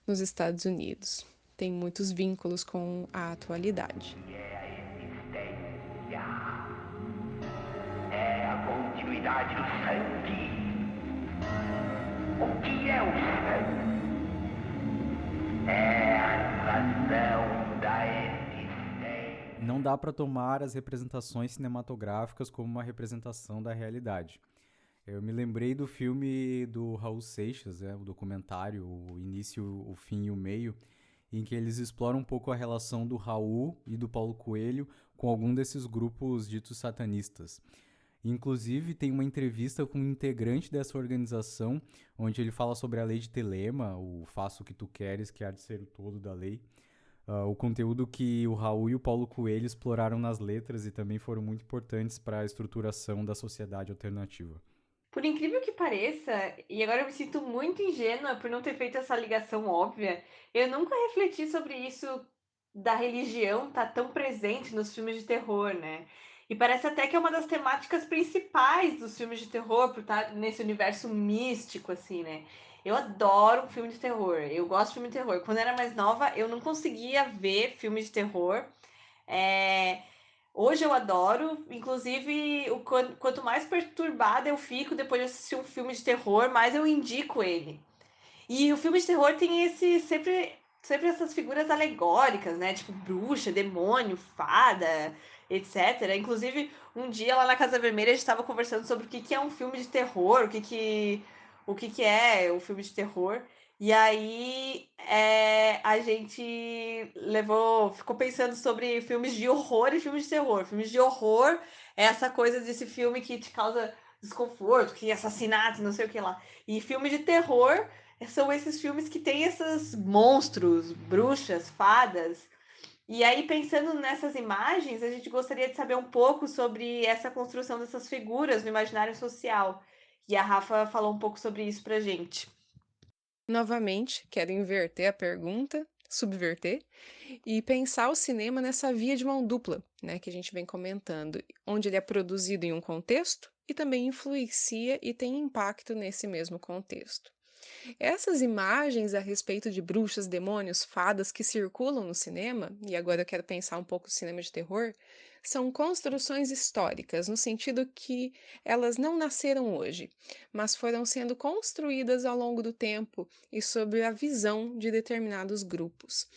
nos Estados Unidos. Tem muitos vínculos com a atualidade. É a continuidade do sangue. O que é o sangue? É a razão da existência. Não dá para tomar as representações cinematográficas como uma representação da realidade. Eu me lembrei do filme do Raul Seixas, o documentário O Início, o Fim e o Meio, em que eles exploram um pouco a relação do Raul e do Paulo Coelho com algum desses grupos ditos satanistas. Inclusive, tem uma entrevista com um integrante dessa organização, onde ele fala sobre a lei de Telema, o faça o que tu queres, que há de ser o todo da lei. O conteúdo que o Raul e o Paulo Coelho exploraram nas letras e também foram muito importantes para a estruturação da sociedade alternativa. Por incrível que pareça, e agora eu me sinto muito ingênua por não ter feito essa ligação óbvia, eu nunca refleti sobre isso da religião estar tão presente nos filmes de terror, né? E parece até que é uma das temáticas principais dos filmes de terror, por estar nesse universo místico, assim, né? Eu adoro um filme de terror, eu gosto de filme de terror. Quando eu era mais nova, eu não conseguia ver filme de terror. Hoje eu adoro, inclusive, quanto mais perturbada eu fico depois de assistir um filme de terror, mais eu indico ele. E o filme de terror tem sempre essas figuras alegóricas, né? Tipo bruxa, demônio, fada, etc. Inclusive, um dia lá na Casa Vermelha a gente estava conversando sobre o que é um filme de terror, o que é o filme de terror. E aí a gente ficou pensando sobre filmes de horror e filmes de terror. Filmes de horror é essa coisa desse filme que te causa desconforto, que assassinato, não sei o que lá. E filme de terror são esses filmes que tem esses monstros, bruxas, fadas. E aí, pensando nessas imagens, a gente gostaria de saber um pouco sobre essa construção dessas figuras no imaginário social. E a Rafa falou um pouco sobre isso pra gente. Novamente, quero inverter a pergunta, subverter, e pensar o cinema nessa via de mão dupla, né, que a gente vem comentando, onde ele é produzido em um contexto e também influencia e tem impacto nesse mesmo contexto. Essas imagens a respeito de bruxas, demônios, fadas que circulam no cinema, e agora eu quero pensar um pouco no cinema de terror, são construções históricas, no sentido que elas não nasceram hoje, mas foram sendo construídas ao longo do tempo e sob a visão de determinados grupos.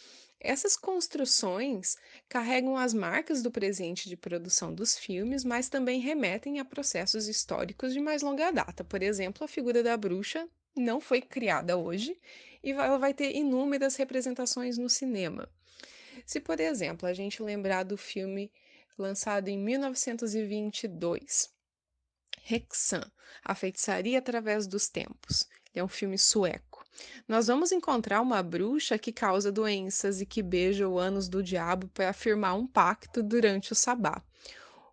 Essas construções carregam as marcas do presente de produção dos filmes, mas também remetem a processos históricos de mais longa data. Por exemplo, a figura da bruxa não foi criada hoje e ela vai ter inúmeras representações no cinema. Se, por exemplo, a gente lembrar do filme lançado em 1922, Hexan, A Feitiçaria através dos Tempos. Ele é um filme sueco. Nós vamos encontrar uma bruxa que causa doenças e que beija o ânus do diabo para afirmar um pacto durante o sabá.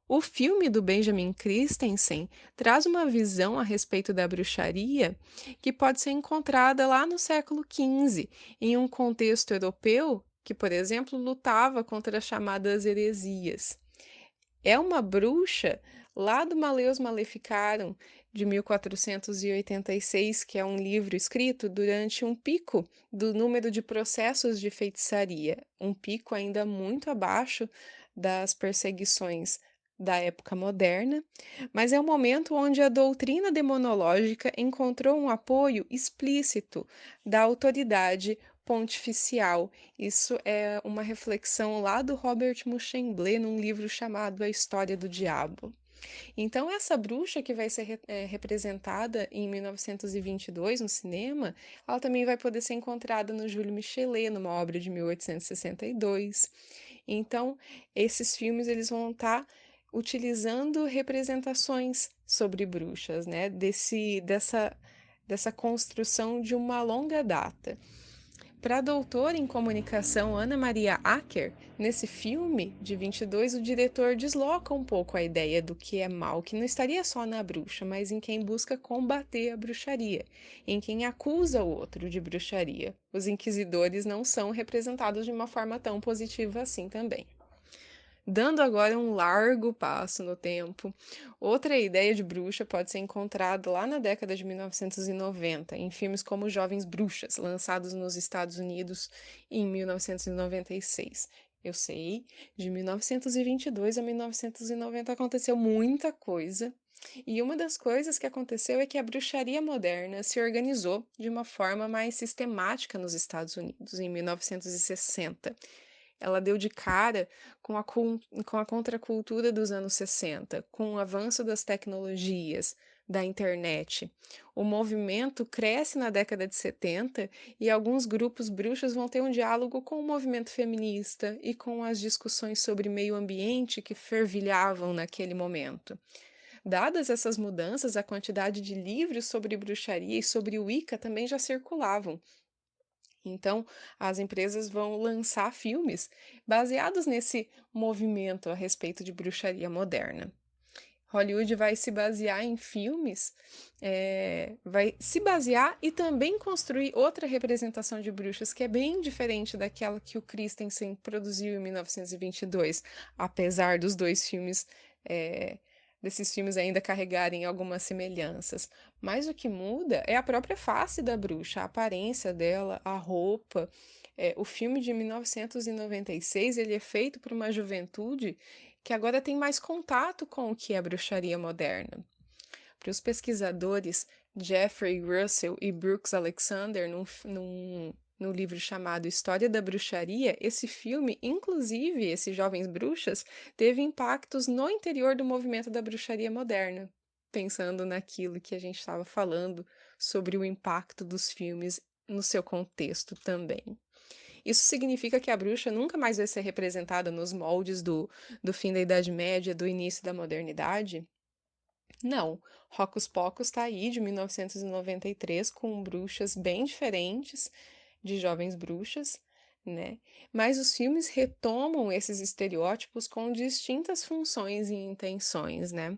O filme do Benjamin Christensen traz uma visão a respeito da bruxaria que pode ser encontrada lá no século XV, em um contexto europeu que, por exemplo, lutava contra as chamadas heresias. É uma bruxa lá do Maleus Maleficarum, de 1486, que é um livro escrito durante um pico do número de processos de feitiçaria, um pico ainda muito abaixo das perseguições da época moderna, mas é um momento onde a doutrina demonológica encontrou um apoio explícito da autoridade pontificial. Isso é uma reflexão lá do Robert Muchemblé num livro chamado A História do Diabo. Então, essa bruxa que vai ser representada em 1922 no cinema, ela também vai poder ser encontrada no Júlio Michelet, numa obra de 1862. Então, esses filmes eles vão estar utilizando representações sobre bruxas, né? Dessa construção de uma longa data. Para a doutora em comunicação Ana Maria Acker, nesse filme de 22, o diretor desloca um pouco a ideia do que é mal, que não estaria só na bruxa, mas em quem busca combater a bruxaria, em quem acusa o outro de bruxaria. Os inquisidores não são representados de uma forma tão positiva assim também. Dando agora um largo passo no tempo, outra ideia de bruxa pode ser encontrada lá na década de 1990, em filmes como Jovens Bruxas, lançados nos Estados Unidos em 1996. Eu sei, de 1922 a 1990 aconteceu muita coisa, e uma das coisas que aconteceu é que a bruxaria moderna se organizou de uma forma mais sistemática nos Estados Unidos, em 1960. Ela deu de cara com a contracultura dos anos 60, com o avanço das tecnologias, da internet. O movimento cresce na década de 70 e alguns grupos bruxos vão ter um diálogo com o movimento feminista e com as discussões sobre meio ambiente que fervilhavam naquele momento. Dadas essas mudanças, a quantidade de livros sobre bruxaria e sobre Wicca também já circulavam. Então, as empresas vão lançar filmes baseados nesse movimento a respeito de bruxaria moderna. Hollywood vai se basear em filmes, vai se basear e também construir outra representação de bruxas que é bem diferente daquela que o Christensen produziu em 1922, apesar dos dois filmes, desses filmes ainda carregarem algumas semelhanças. Mas o que muda é a própria face da bruxa, a aparência dela, a roupa. O filme de 1996 ele é feito por uma juventude que agora tem mais contato com o que é bruxaria moderna. Para os pesquisadores Jeffrey Russell e Brooks Alexander, no livro chamado História da Bruxaria, esse filme, inclusive esses Jovens Bruxas, teve impactos no interior do movimento da bruxaria moderna, pensando naquilo que a gente estava falando sobre o impacto dos filmes no seu contexto também. Isso significa que a bruxa nunca mais vai ser representada nos moldes do fim da Idade Média, do início da modernidade? Não, Hocus Pocus está aí, de 1993, com bruxas bem diferentes, de jovens bruxas, né? Mas os filmes retomam esses estereótipos com distintas funções e intenções, né?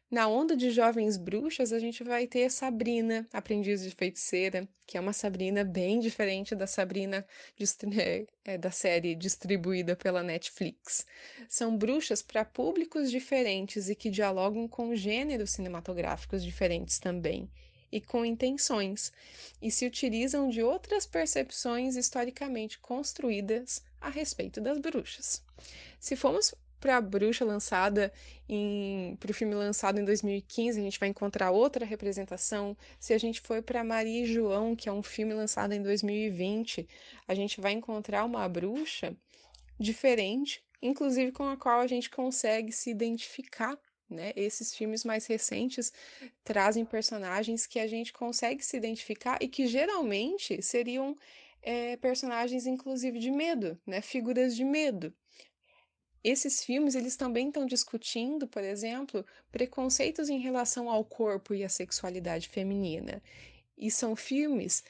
Na onda de jovens bruxas, a gente vai ter Sabrina, Aprendiz de Feiticeira, que é uma Sabrina bem diferente da Sabrina da série distribuída pela Netflix. São bruxas para públicos diferentes e que dialogam com gêneros cinematográficos diferentes também, e com intenções, e se utilizam de outras percepções historicamente construídas a respeito das bruxas. Se formos para a bruxa para o filme lançado em 2015, a gente vai encontrar outra representação. Se a gente for para Maria e João, que é um filme lançado em 2020, a gente vai encontrar uma bruxa diferente, inclusive com a qual a gente consegue se identificar, né? Esses filmes mais recentes trazem personagens que a gente consegue se identificar e que geralmente seriam personagens, inclusive, de medo, né? Figuras de medo. Esses filmes, eles também estão discutindo, por exemplo, preconceitos em relação ao corpo e à sexualidade feminina. E são filmes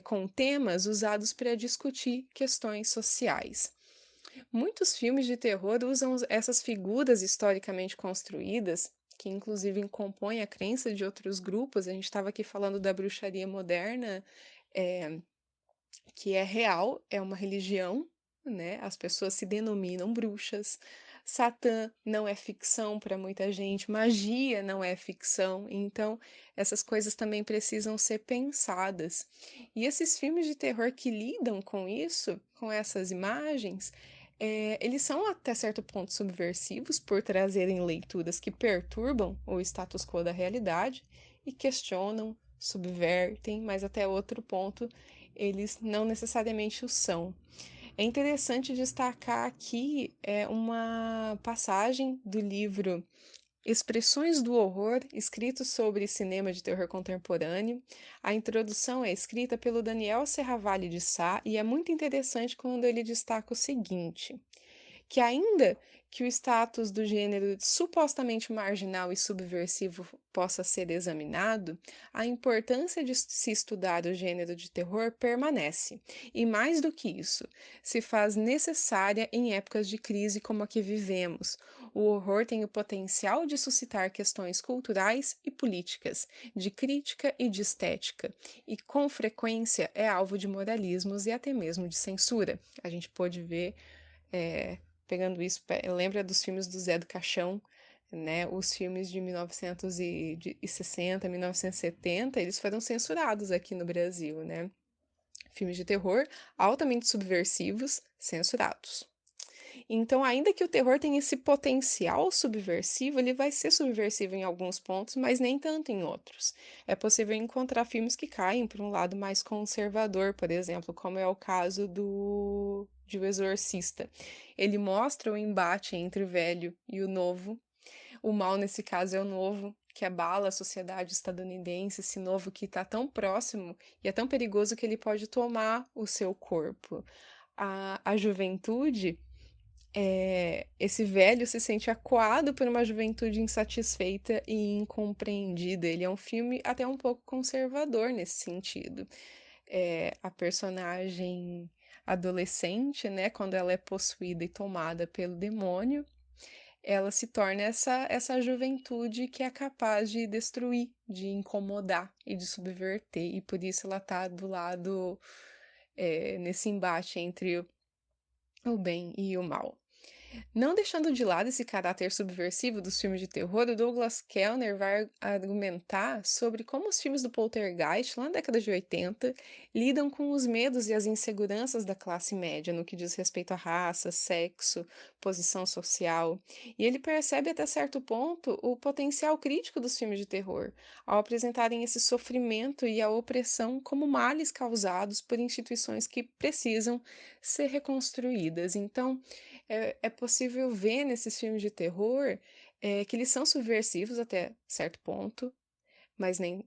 com temas usados para discutir questões sociais. Muitos filmes de terror usam essas figuras historicamente construídas, que inclusive compõem a crença de outros grupos. A gente estava aqui falando da bruxaria moderna, que é real, é uma religião, né? As pessoas se denominam bruxas. Satã não é ficção para muita gente, magia não é ficção, então essas coisas também precisam ser pensadas. E esses filmes de terror que lidam com isso, com essas imagens, eles são até certo ponto subversivos por trazerem leituras que perturbam o status quo da realidade e questionam, subvertem, mas até outro ponto eles não necessariamente o são. É interessante destacar aqui uma passagem do livro Expressões do Horror, escrito sobre cinema de terror contemporâneo. A introdução é escrita pelo Daniel Serravalli de Sá e é muito interessante quando ele destaca o seguinte: que ainda que o status do gênero supostamente marginal e subversivo possa ser examinado, a importância de se estudar o gênero de terror permanece. E mais do que isso, se faz necessária em épocas de crise como a que vivemos. O horror tem o potencial de suscitar questões culturais e políticas, de crítica e de estética, e com frequência é alvo de moralismos e até mesmo de censura. A gente pôde ver pegando isso, lembra dos filmes do Zé do Caixão, né? Os filmes de 1960, 1970, eles foram censurados aqui no Brasil, né? Filmes de terror altamente subversivos, censurados. Então, ainda que o terror tenha esse potencial subversivo, ele vai ser subversivo em alguns pontos, mas nem tanto em outros. É possível encontrar filmes que caem para um lado mais conservador, por exemplo, como é o caso de O Exorcista. Ele mostra o embate entre o velho e o novo. O mal, nesse caso, é o novo, que abala a sociedade estadunidense, esse novo que está tão próximo e é tão perigoso que ele pode tomar o seu corpo. A juventude, esse velho se sente acuado por uma juventude insatisfeita e incompreendida. Ele é um filme até um pouco conservador nesse sentido. A personagem adolescente, né, quando ela é possuída e tomada pelo demônio, ela se torna essa juventude que é capaz de destruir, de incomodar e de subverter, e por isso ela está do lado, nesse embate entre o bem e o mal. Não deixando de lado esse caráter subversivo dos filmes de terror, o Douglas Kellner vai argumentar sobre como os filmes do Poltergeist, lá na década de 80, lidam com os medos e as inseguranças da classe média no que diz respeito à raça, sexo, posição social. E ele percebe até certo ponto o potencial crítico dos filmes de terror, ao apresentarem esse sofrimento e a opressão como males causados por instituições que precisam ser reconstruídas. Então, é possível ver nesses filmes de terror que eles são subversivos até certo ponto, mas nem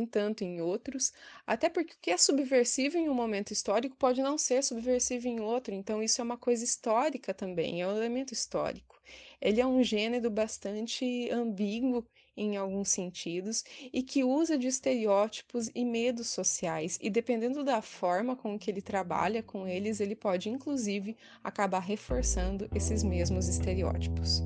tanto em outros, até porque o que é subversivo em um momento histórico pode não ser subversivo em outro, então isso é uma coisa histórica também, é um elemento histórico. Ele é um gênero bastante ambíguo em alguns sentidos e que usa de estereótipos e medos sociais, e dependendo da forma com que ele trabalha com eles, ele pode inclusive acabar reforçando esses mesmos estereótipos.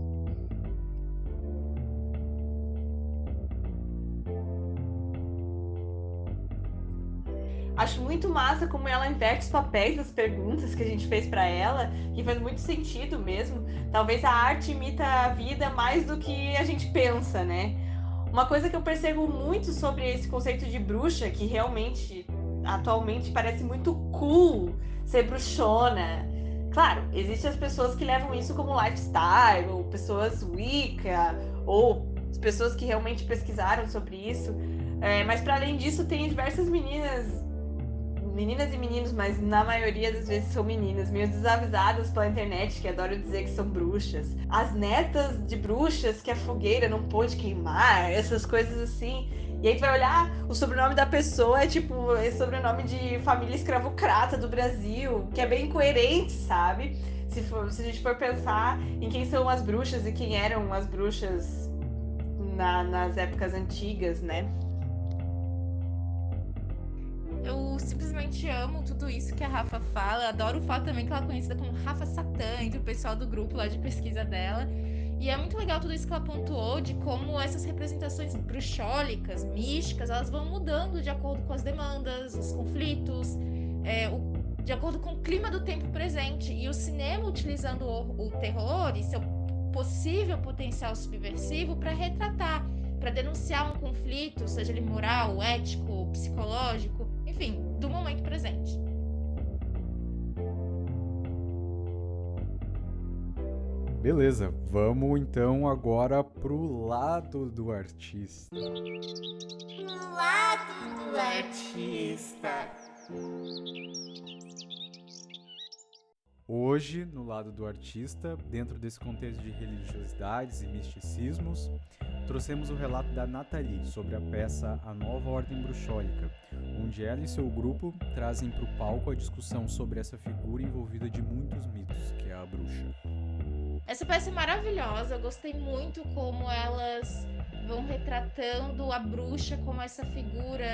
Acho muito massa como ela inverte os papéis das perguntas que a gente fez para ela, que faz muito sentido mesmo. Talvez a arte imita a vida mais do que a gente pensa, né? Uma coisa que eu percebo muito sobre esse conceito de bruxa, que realmente, atualmente, parece muito cool ser bruxona. Claro, existem as pessoas que levam isso como lifestyle, ou pessoas Wicca, ou pessoas que realmente pesquisaram sobre isso. Mas para além disso, tem diversas meninas e meninos, mas na maioria das vezes são meninas, meio desavisadas pela internet, que adoram dizer que são bruxas. As netas de bruxas que a fogueira não pôde queimar, essas coisas assim. E aí tu vai olhar, o sobrenome da pessoa é tipo, é sobrenome de família escravocrata do Brasil, que é bem coerente, sabe? Se a gente for pensar em quem são as bruxas e quem eram as bruxas nas épocas antigas, né? Eu simplesmente amo tudo isso que a Rafa fala. Adoro o fato também que ela é conhecida como Rafa Satã entre o pessoal do grupo lá de pesquisa dela. E é muito legal tudo isso que ela pontuou de como essas representações bruxólicas, místicas, elas vão mudando de acordo com as demandas, os conflitos, de acordo com o clima do tempo presente. E o cinema utilizando o terror e seu possível potencial subversivo para retratar, para denunciar um conflito, seja ele moral, ético, psicológico, enfim, do momento presente. Beleza, vamos então agora pro lado do artista. Lado do artista. Hoje, no lado do artista, dentro desse contexto de religiosidades e misticismos, trouxemos o relato da Nathalie sobre a peça A Nova Ordem Bruxólica, onde ela e seu grupo trazem para o palco a discussão sobre essa figura envolvida de muitos mitos, que é a bruxa. Essa peça é maravilhosa, eu gostei muito como elas vão retratando a bruxa como essa figura,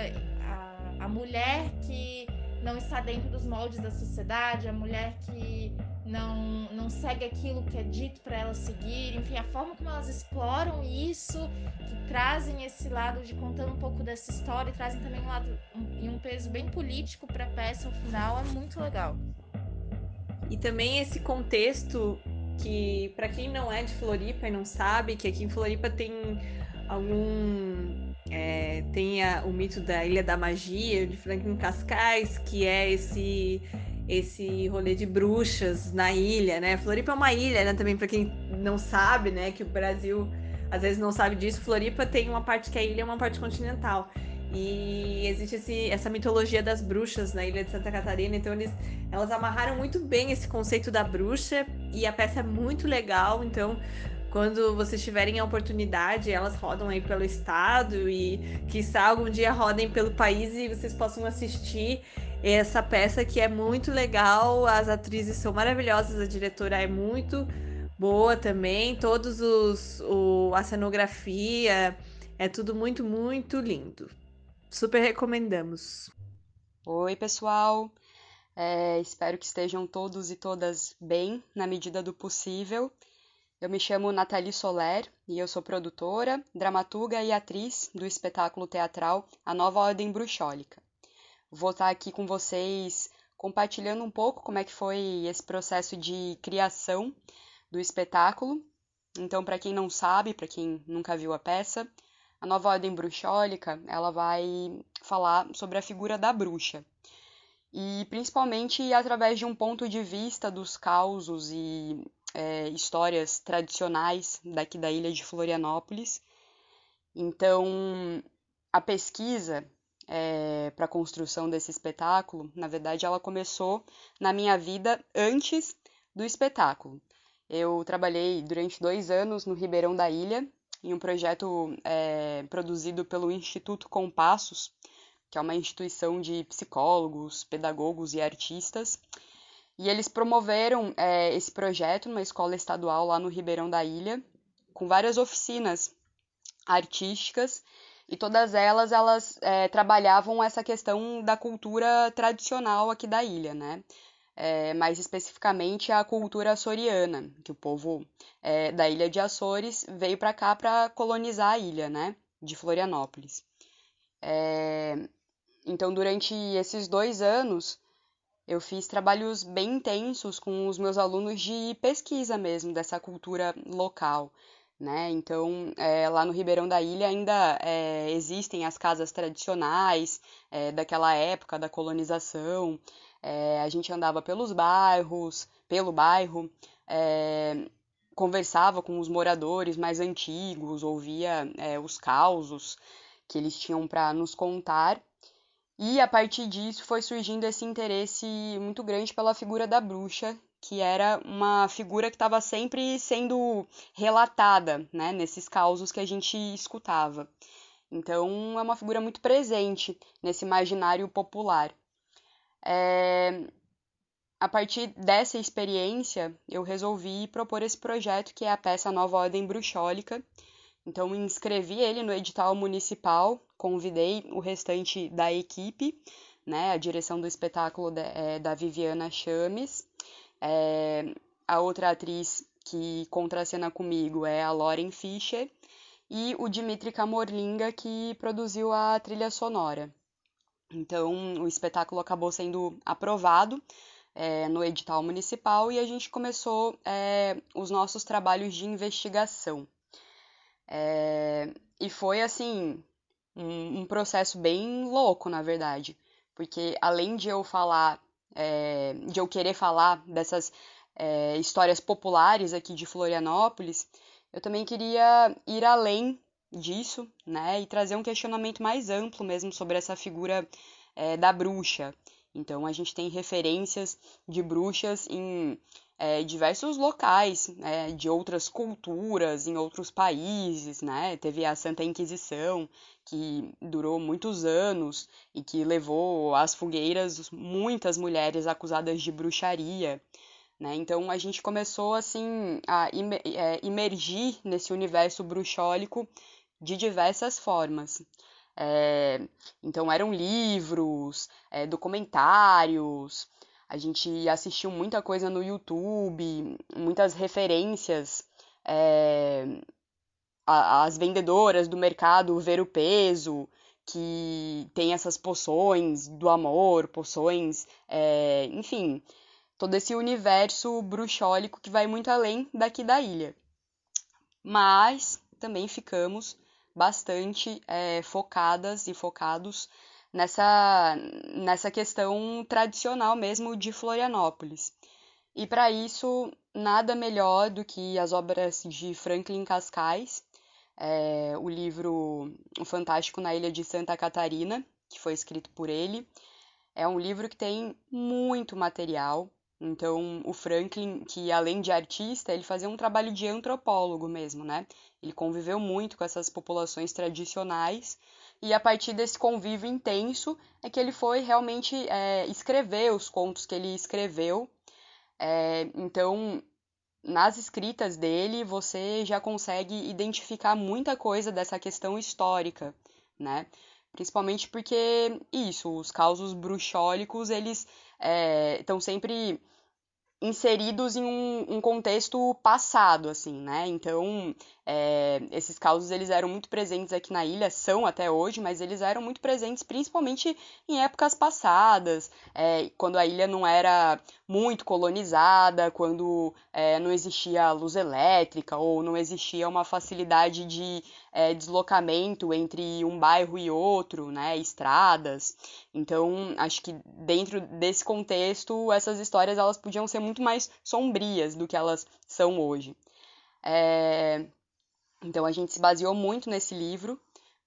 a mulher que não está dentro dos moldes da sociedade, a mulher que não segue aquilo que é dito para ela seguir, enfim, a forma como elas exploram isso, que trazem esse lado de contando um pouco dessa história e trazem também um peso bem político para a peça ao final, é muito legal. E também esse contexto que, para quem não é de Floripa e não sabe, que aqui em Floripa tem o mito da Ilha da Magia, de Franklin Cascais, que é esse rolê de bruxas na ilha, né? Floripa é uma ilha, né? Também para quem não sabe, né? Que o Brasil às vezes não sabe disso. Floripa tem uma parte que é ilha e uma parte continental. E existe essa mitologia das bruxas na ilha de Santa Catarina, então elas amarraram muito bem esse conceito da bruxa e a peça é muito legal, então quando vocês tiverem a oportunidade, elas rodam aí pelo estado e quiçá algum dia rodem pelo país e vocês possam assistir essa peça que é muito legal, as atrizes são maravilhosas, a diretora é muito boa também, a cenografia, é tudo muito, muito lindo. Super recomendamos. Oi, pessoal. Espero que estejam todos e todas bem, na medida do possível. Eu me chamo Nathalie Soler e eu sou produtora, dramaturga e atriz do espetáculo teatral A Nova Ordem Bruxólica. Vou estar aqui com vocês compartilhando um pouco como é que foi esse processo de criação do espetáculo. Então, para quem não sabe, para quem nunca viu a peça, A Nova Ordem Bruxólica, ela vai falar sobre a figura da bruxa. E principalmente através de um ponto de vista dos causos e histórias tradicionais daqui da ilha de Florianópolis. Então, a pesquisa para a construção desse espetáculo, na verdade, ela começou na minha vida antes do espetáculo. Eu trabalhei durante 2 anos no Ribeirão da Ilha, em um projeto produzido pelo Instituto Compassos, que é uma instituição de psicólogos, pedagogos e artistas. E eles promoveram esse projeto numa escola estadual lá no Ribeirão da Ilha, com várias oficinas artísticas, e todas elas trabalhavam essa questão da cultura tradicional aqui da ilha, né? Mais especificamente a cultura açoriana, que o povo da ilha de Açores veio para cá para colonizar a ilha, né, de Florianópolis. Então, durante esses 2 anos, eu fiz trabalhos bem intensos com os meus alunos de pesquisa mesmo, dessa cultura local, né? Então, lá no Ribeirão da Ilha ainda existem as casas tradicionais daquela época da colonização. A gente andava pelo bairro, conversava com os moradores mais antigos, ouvia os causos que eles tinham para nos contar. E a partir disso foi surgindo esse interesse muito grande pela figura da bruxa, que era uma figura que estava sempre sendo relatada, né, nesses causos que a gente escutava. Então é uma figura muito presente nesse imaginário popular. A partir dessa experiência, eu resolvi propor esse projeto, que é a peça Nova Ordem Bruxólica. Então, inscrevi ele no edital municipal, convidei o restante da equipe, né, a direção do espetáculo da Viviana Chames. A outra atriz que contracena comigo é a Lauren Fischer, e o Dimitri Camorlinga, que produziu a trilha sonora. Então, o espetáculo acabou sendo aprovado no edital municipal, e a gente começou os nossos trabalhos de investigação. E foi, assim, um processo bem louco, na verdade, porque além de eu querer falar dessas histórias populares aqui de Florianópolis, eu também queria ir além disso, né, e trazer um questionamento mais amplo mesmo sobre essa figura da bruxa. Então, a gente tem referências de bruxas em diversos locais, de outras culturas, em outros países, né? Teve a Santa Inquisição, que durou muitos anos e que levou às fogueiras muitas mulheres acusadas de bruxaria, né? Então, a gente começou, assim, a imergir nesse universo bruxólico de diversas formas. Então, eram livros, documentários, a gente assistiu muita coisa no YouTube, muitas referências às vendedoras do mercado Ver o Peso, que tem essas poções do amor, poções, enfim, todo esse universo bruxólico que vai muito além daqui da ilha. Mas também ficamos bastante focadas e focados nessa questão tradicional mesmo de Florianópolis. E para isso, nada melhor do que as obras de Franklin Cascais, o livro O Fantástico na Ilha de Santa Catarina, que foi escrito por ele. É um livro que tem muito material. Então, o Franklin, que além de artista, ele fazia um trabalho de antropólogo mesmo, né? Ele conviveu muito com essas populações tradicionais, e a partir desse convívio intenso é que ele foi realmente escrever os contos que ele escreveu. Então, nas escritas dele, você já consegue identificar muita coisa dessa questão histórica, né? Principalmente porque, os causos bruxólicos, eles estão sempre inseridos em um contexto passado, assim, né? Então, esses causos, eles eram muito presentes aqui na ilha, são até hoje, mas eles eram muito presentes principalmente em épocas passadas, quando a ilha não era muito colonizada, quando não existia luz elétrica ou não existia uma facilidade de deslocamento entre um bairro e outro, né? Estradas. Então, acho que dentro desse contexto, essas histórias elas podiam ser muito mais sombrias do que elas são hoje. Então, a gente se baseou muito nesse livro,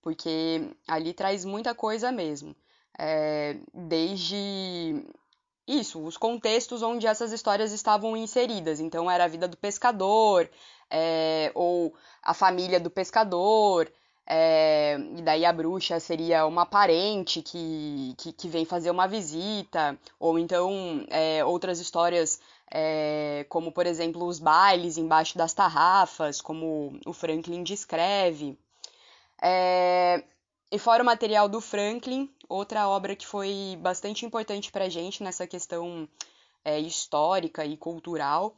porque ali traz muita coisa mesmo. Desde os contextos onde essas histórias estavam inseridas. Então, era a vida do pescador, ou a família do pescador, e daí a bruxa seria uma parente que vem fazer uma visita, ou então outras histórias, como, por exemplo, os bailes embaixo das tarrafas, como o Franklin descreve. E fora o material do Franklin, outra obra que foi bastante importante para a gente nessa questão histórica e cultural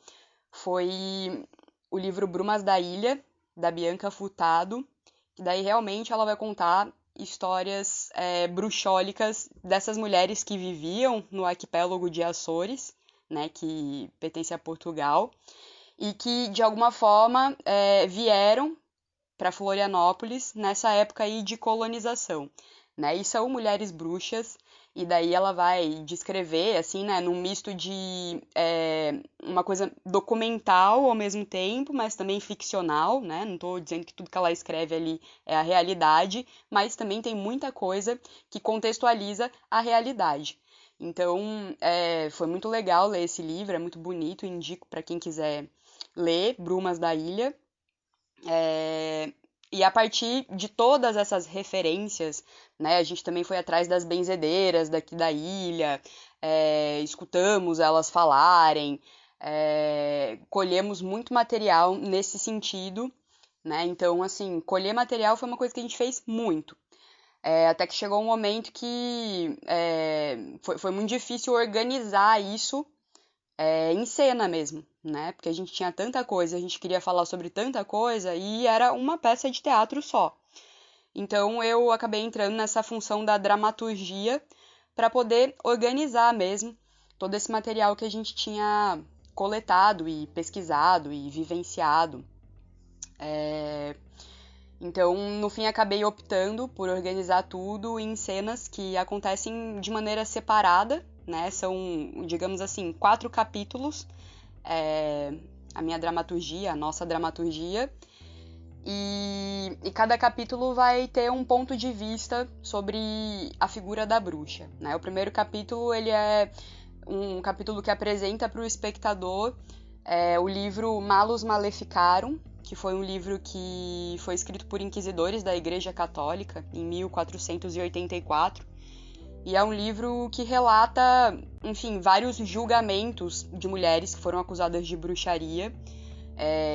foi o livro Brumas da Ilha, da Bianca Furtado, que daí realmente ela vai contar histórias bruxólicas dessas mulheres que viviam no arquipélago de Açores, né, que pertence a Portugal, e que de alguma forma vieram para Florianópolis nessa época aí de colonização, né? E são mulheres bruxas, e daí ela vai descrever, assim, né, num misto de uma coisa documental ao mesmo tempo, mas também ficcional, né? Não estou dizendo que tudo que ela escreve ali é a realidade, mas também tem muita coisa que contextualiza a realidade. Então, foi muito legal ler esse livro, é muito bonito, indico para quem quiser ler Brumas da Ilha. E a partir de todas essas referências, né, a gente também foi atrás das benzedeiras daqui da ilha, escutamos elas falarem, colhemos muito material nesse sentido, né? Então, assim, colher material foi uma coisa que a gente fez muito. Até que chegou um momento que foi muito difícil organizar isso em cena mesmo, né? Porque a gente tinha tanta coisa, a gente queria falar sobre tanta coisa e era uma peça de teatro só. Então eu acabei entrando nessa função da dramaturgia para poder organizar mesmo todo esse material que a gente tinha coletado e pesquisado e vivenciado. Então, no fim, acabei optando por organizar tudo em cenas que acontecem de maneira separada, né? São, digamos assim, 4 capítulos, a minha dramaturgia, a nossa dramaturgia, e cada capítulo vai ter um ponto de vista sobre a figura da bruxa, né? O primeiro capítulo, ele é um capítulo que apresenta para o espectador o livro Malus Maleficarum, que foi um livro que foi escrito por inquisidores da Igreja Católica em 1484, e é um livro que relata, enfim, vários julgamentos de mulheres que foram acusadas de bruxaria,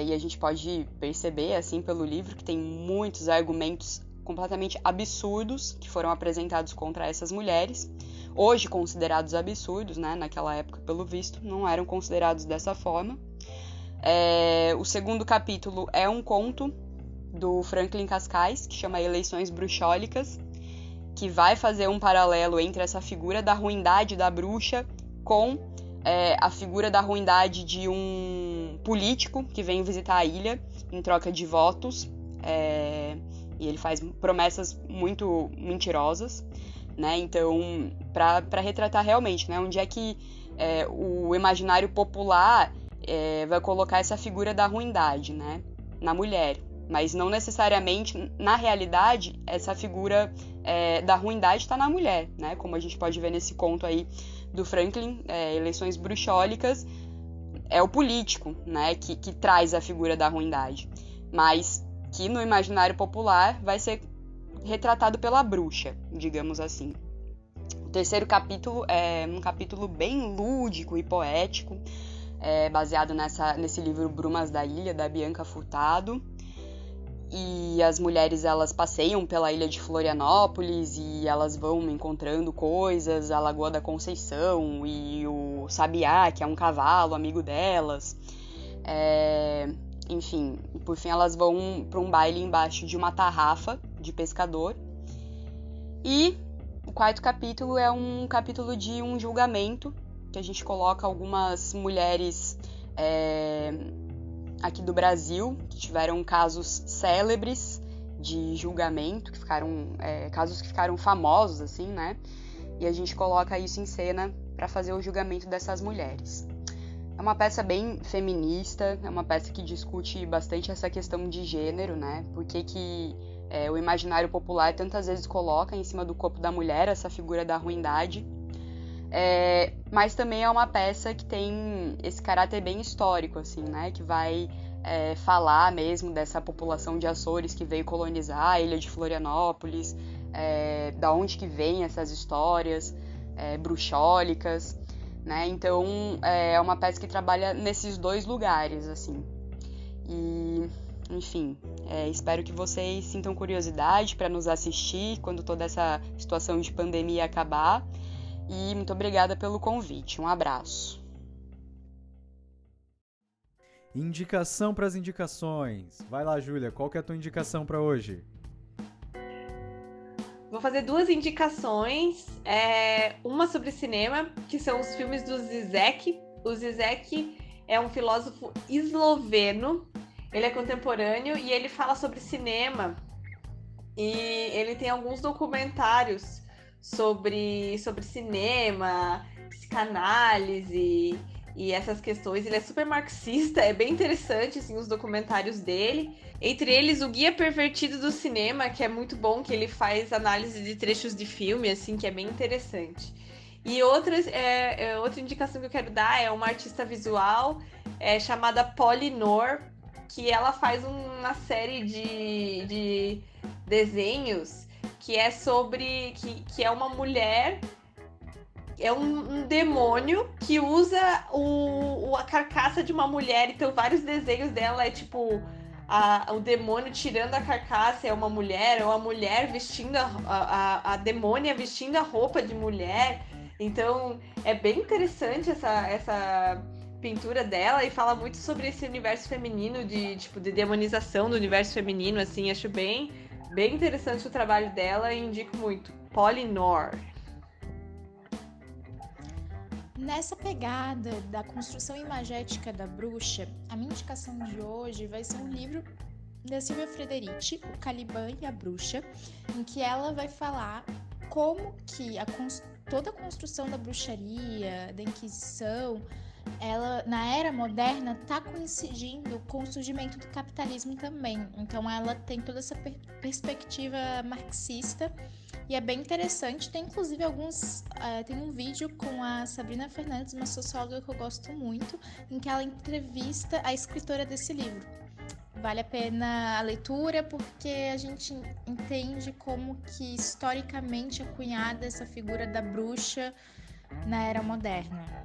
e a gente pode perceber, assim, pelo livro, que tem muitos argumentos completamente absurdos que foram apresentados contra essas mulheres, hoje considerados absurdos, né? Naquela época, pelo visto, não eram considerados dessa forma. O segundo capítulo é um conto do Franklin Cascais, que chama Eleições Bruxólicas, que vai fazer um paralelo entre essa figura da ruindade da bruxa com a figura da ruindade de um político que vem visitar a ilha em troca de votos, e ele faz promessas muito mentirosas, né? Então, para retratar realmente, né, onde é que o imaginário popular vai colocar essa figura da ruindade, né, na mulher, mas não necessariamente, na realidade, essa figura da ruindade está na mulher, né, como a gente pode ver nesse conto aí do Franklin, Eleições Bruxólicas, é o político, né, que traz a figura da ruindade, mas que no imaginário popular vai ser retratado pela bruxa, digamos assim. O terceiro capítulo é um capítulo bem lúdico e poético, baseado nesse livro Brumas da Ilha, da Bianca Furtado. E as mulheres, elas passeiam pela ilha de Florianópolis e elas vão encontrando coisas, a Lagoa da Conceição e o Sabiá, que é um cavalo amigo delas. Enfim, por fim elas vão para um baile embaixo de uma tarrafa de pescador. E o quarto capítulo é um capítulo de um julgamento, que a gente coloca algumas mulheres aqui do Brasil, que tiveram casos célebres de julgamento, casos que ficaram famosos, assim, né? E a gente coloca isso em cena para fazer o julgamento dessas mulheres. É uma peça bem feminista, é uma peça que discute bastante essa questão de gênero, né? Por que o imaginário popular tantas vezes coloca em cima do corpo da mulher essa figura da ruindade. Mas também é uma peça que tem esse caráter bem histórico, assim, né? Que vai falar mesmo dessa população de Açores que veio colonizar a ilha de Florianópolis, da onde que vêm essas histórias bruxólicas, né? Então é uma peça que trabalha nesses dois lugares, assim. E Enfim, espero que vocês sintam curiosidade para nos assistir quando toda essa situação de pandemia acabar. E muito obrigada pelo convite. Um abraço. Indicação para as indicações. Vai lá, Júlia, qual que é a tua indicação para hoje? Vou fazer 2 indicações. Uma sobre cinema, que são os filmes do Zizek. O Zizek é um filósofo esloveno. Ele é contemporâneo e ele fala sobre cinema. E ele tem alguns documentários sobre cinema, psicanálise e essas questões. Ele é super marxista, é bem interessante assim, os documentários dele. Entre eles, o Guia Pervertido do Cinema, que é muito bom, que ele faz análise de trechos de filme, assim, que é bem interessante. E outra indicação que eu quero dar é uma artista visual chamada Polly Noor, que ela faz uma série de desenhos que é sobre... que é uma mulher... É um demônio que usa a carcaça de uma mulher. Então, vários desenhos dela é tipo... o demônio tirando a carcaça é uma mulher vestindo... A demônia vestindo a roupa de mulher. Então, é bem interessante essa pintura dela. E fala muito sobre esse universo feminino, de demonização do universo feminino, assim. Acho bem interessante o trabalho dela e indico muito. Polly Noor. Nessa pegada da construção imagética da bruxa, a minha indicação de hoje vai ser um livro da Silvia Frederici, O Caliban e a Bruxa, em que ela vai falar como que toda a construção da bruxaria, da Inquisição, ela, na era moderna, está coincidindo com o surgimento do capitalismo também. Então ela tem toda essa perspectiva marxista e é bem interessante. Tem inclusive tem um vídeo com a Sabrina Fernandes, uma socióloga que eu gosto muito, em que ela entrevista a escritora desse livro. Vale a pena a leitura porque a gente entende como que historicamente é cunhada essa figura da bruxa na era moderna.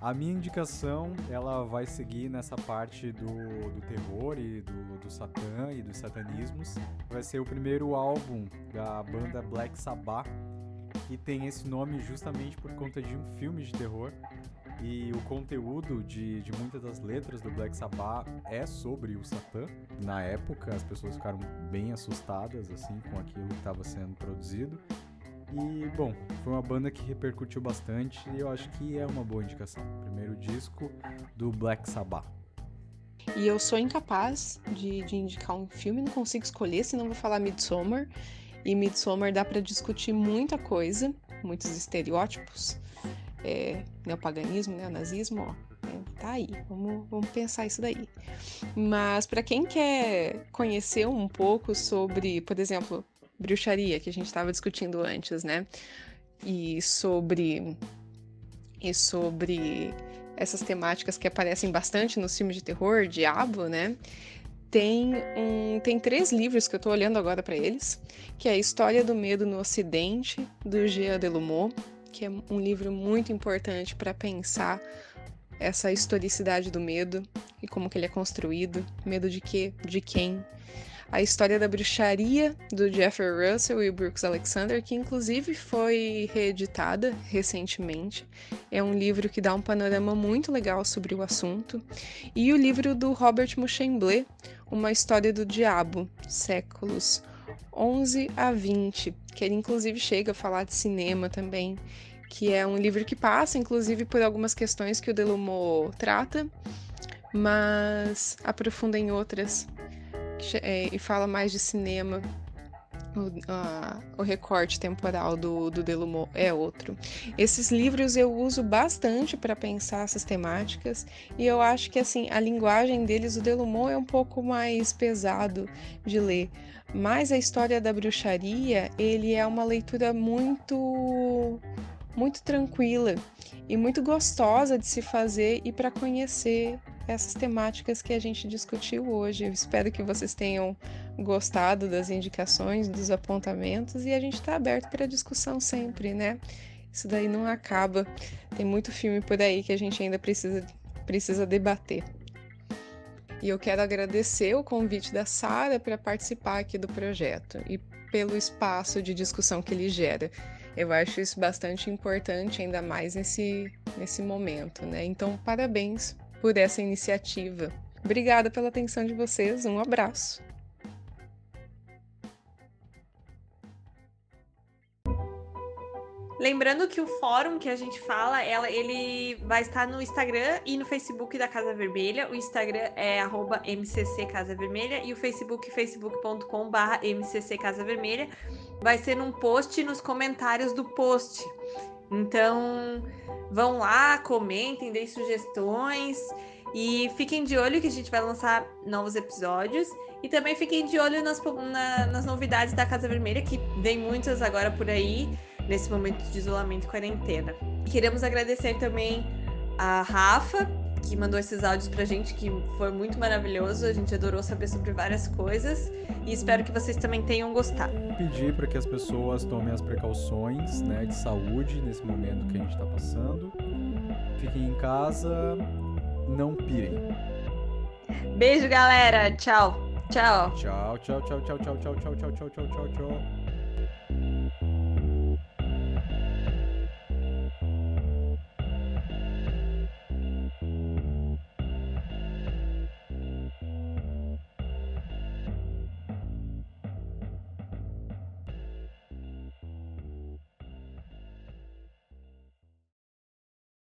A minha indicação, ela vai seguir nessa parte do terror e do satã e dos satanismos. Vai ser o primeiro álbum da banda Black Sabbath, que tem esse nome justamente por conta de um filme de terror. E o conteúdo de muitas das letras do Black Sabbath é sobre o satã. Na época, as pessoas ficaram bem assustadas assim, com aquilo que estava sendo produzido. E, bom, foi uma banda que repercutiu bastante e eu acho que é uma boa indicação. Primeiro disco do Black Sabbath. E eu sou incapaz de indicar um filme, não consigo escolher, senão vou falar Midsommar. E Midsommar dá pra discutir muita coisa, muitos estereótipos, neopaganismo, neonazismo, ó. Tá aí, vamos pensar isso daí. Mas para quem quer conhecer um pouco sobre, por exemplo, bruxaria, que a gente estava discutindo antes, né? E sobre essas temáticas que aparecem bastante nos filmes de terror, Diabo, né? Tem 3 livros que eu tô olhando agora para eles, que é a História do Medo no Ocidente, do Jean Delumeau, que é um livro muito importante para pensar essa historicidade do medo e como que ele é construído, medo de quê, de quem. A História da Bruxaria, do Jeffrey Russell e Brooks Alexander, que inclusive foi reeditada recentemente. É um livro que dá um panorama muito legal sobre o assunto. E o livro do Robert Muchemblé, Uma História do Diabo, séculos 11 a 20, que ele inclusive chega a falar de cinema também, que é um livro que passa, inclusive, por algumas questões que o Delumeau trata, mas aprofunda em outras. E fala mais de cinema. O recorte temporal do Delumeau é outro. Esses livros eu uso bastante para pensar essas temáticas e eu acho que assim, a linguagem deles, o Delumeau é um pouco mais pesado de ler, mas a História da Bruxaria, ele é uma leitura muito tranquila e muito gostosa de se fazer e para conhecer essas temáticas que a gente discutiu hoje. Eu espero que vocês tenham gostado das indicações, dos apontamentos, e a gente está aberto para discussão sempre, né? Isso daí não acaba. Tem muito filme por aí que a gente ainda precisa debater. E eu quero agradecer o convite da Sara para participar aqui do projeto e pelo espaço de discussão que ele gera. Eu acho isso bastante importante, ainda mais nesse momento, né? Então, parabéns por essa iniciativa. Obrigada pela atenção de vocês, um abraço. Lembrando que o fórum que a gente fala, ele vai estar no Instagram e no Facebook da Casa Vermelha. O Instagram é @MCC Casa Vermelha e o Facebook, facebook.com/MCC Casa Vermelha. Vai ser num post nos comentários do post. Então, vão lá, comentem, deem sugestões e fiquem de olho que a gente vai lançar novos episódios. E também fiquem de olho nas novidades da Casa Vermelha, que vem muitas agora por aí, nesse momento de isolamento e quarentena. Queremos agradecer também a Rafa, que mandou esses áudios pra gente, que foi muito maravilhoso. A gente adorou saber sobre várias coisas e espero que vocês também tenham gostado. Pedir para que as pessoas tomem as precauções, né, de saúde nesse momento que a gente está passando. Fiquem em casa, não pirem. Beijo, galera. Tchau. Tchau. Tchau, tchau, tchau, tchau, tchau, tchau, tchau, tchau, tchau, tchau, tchau.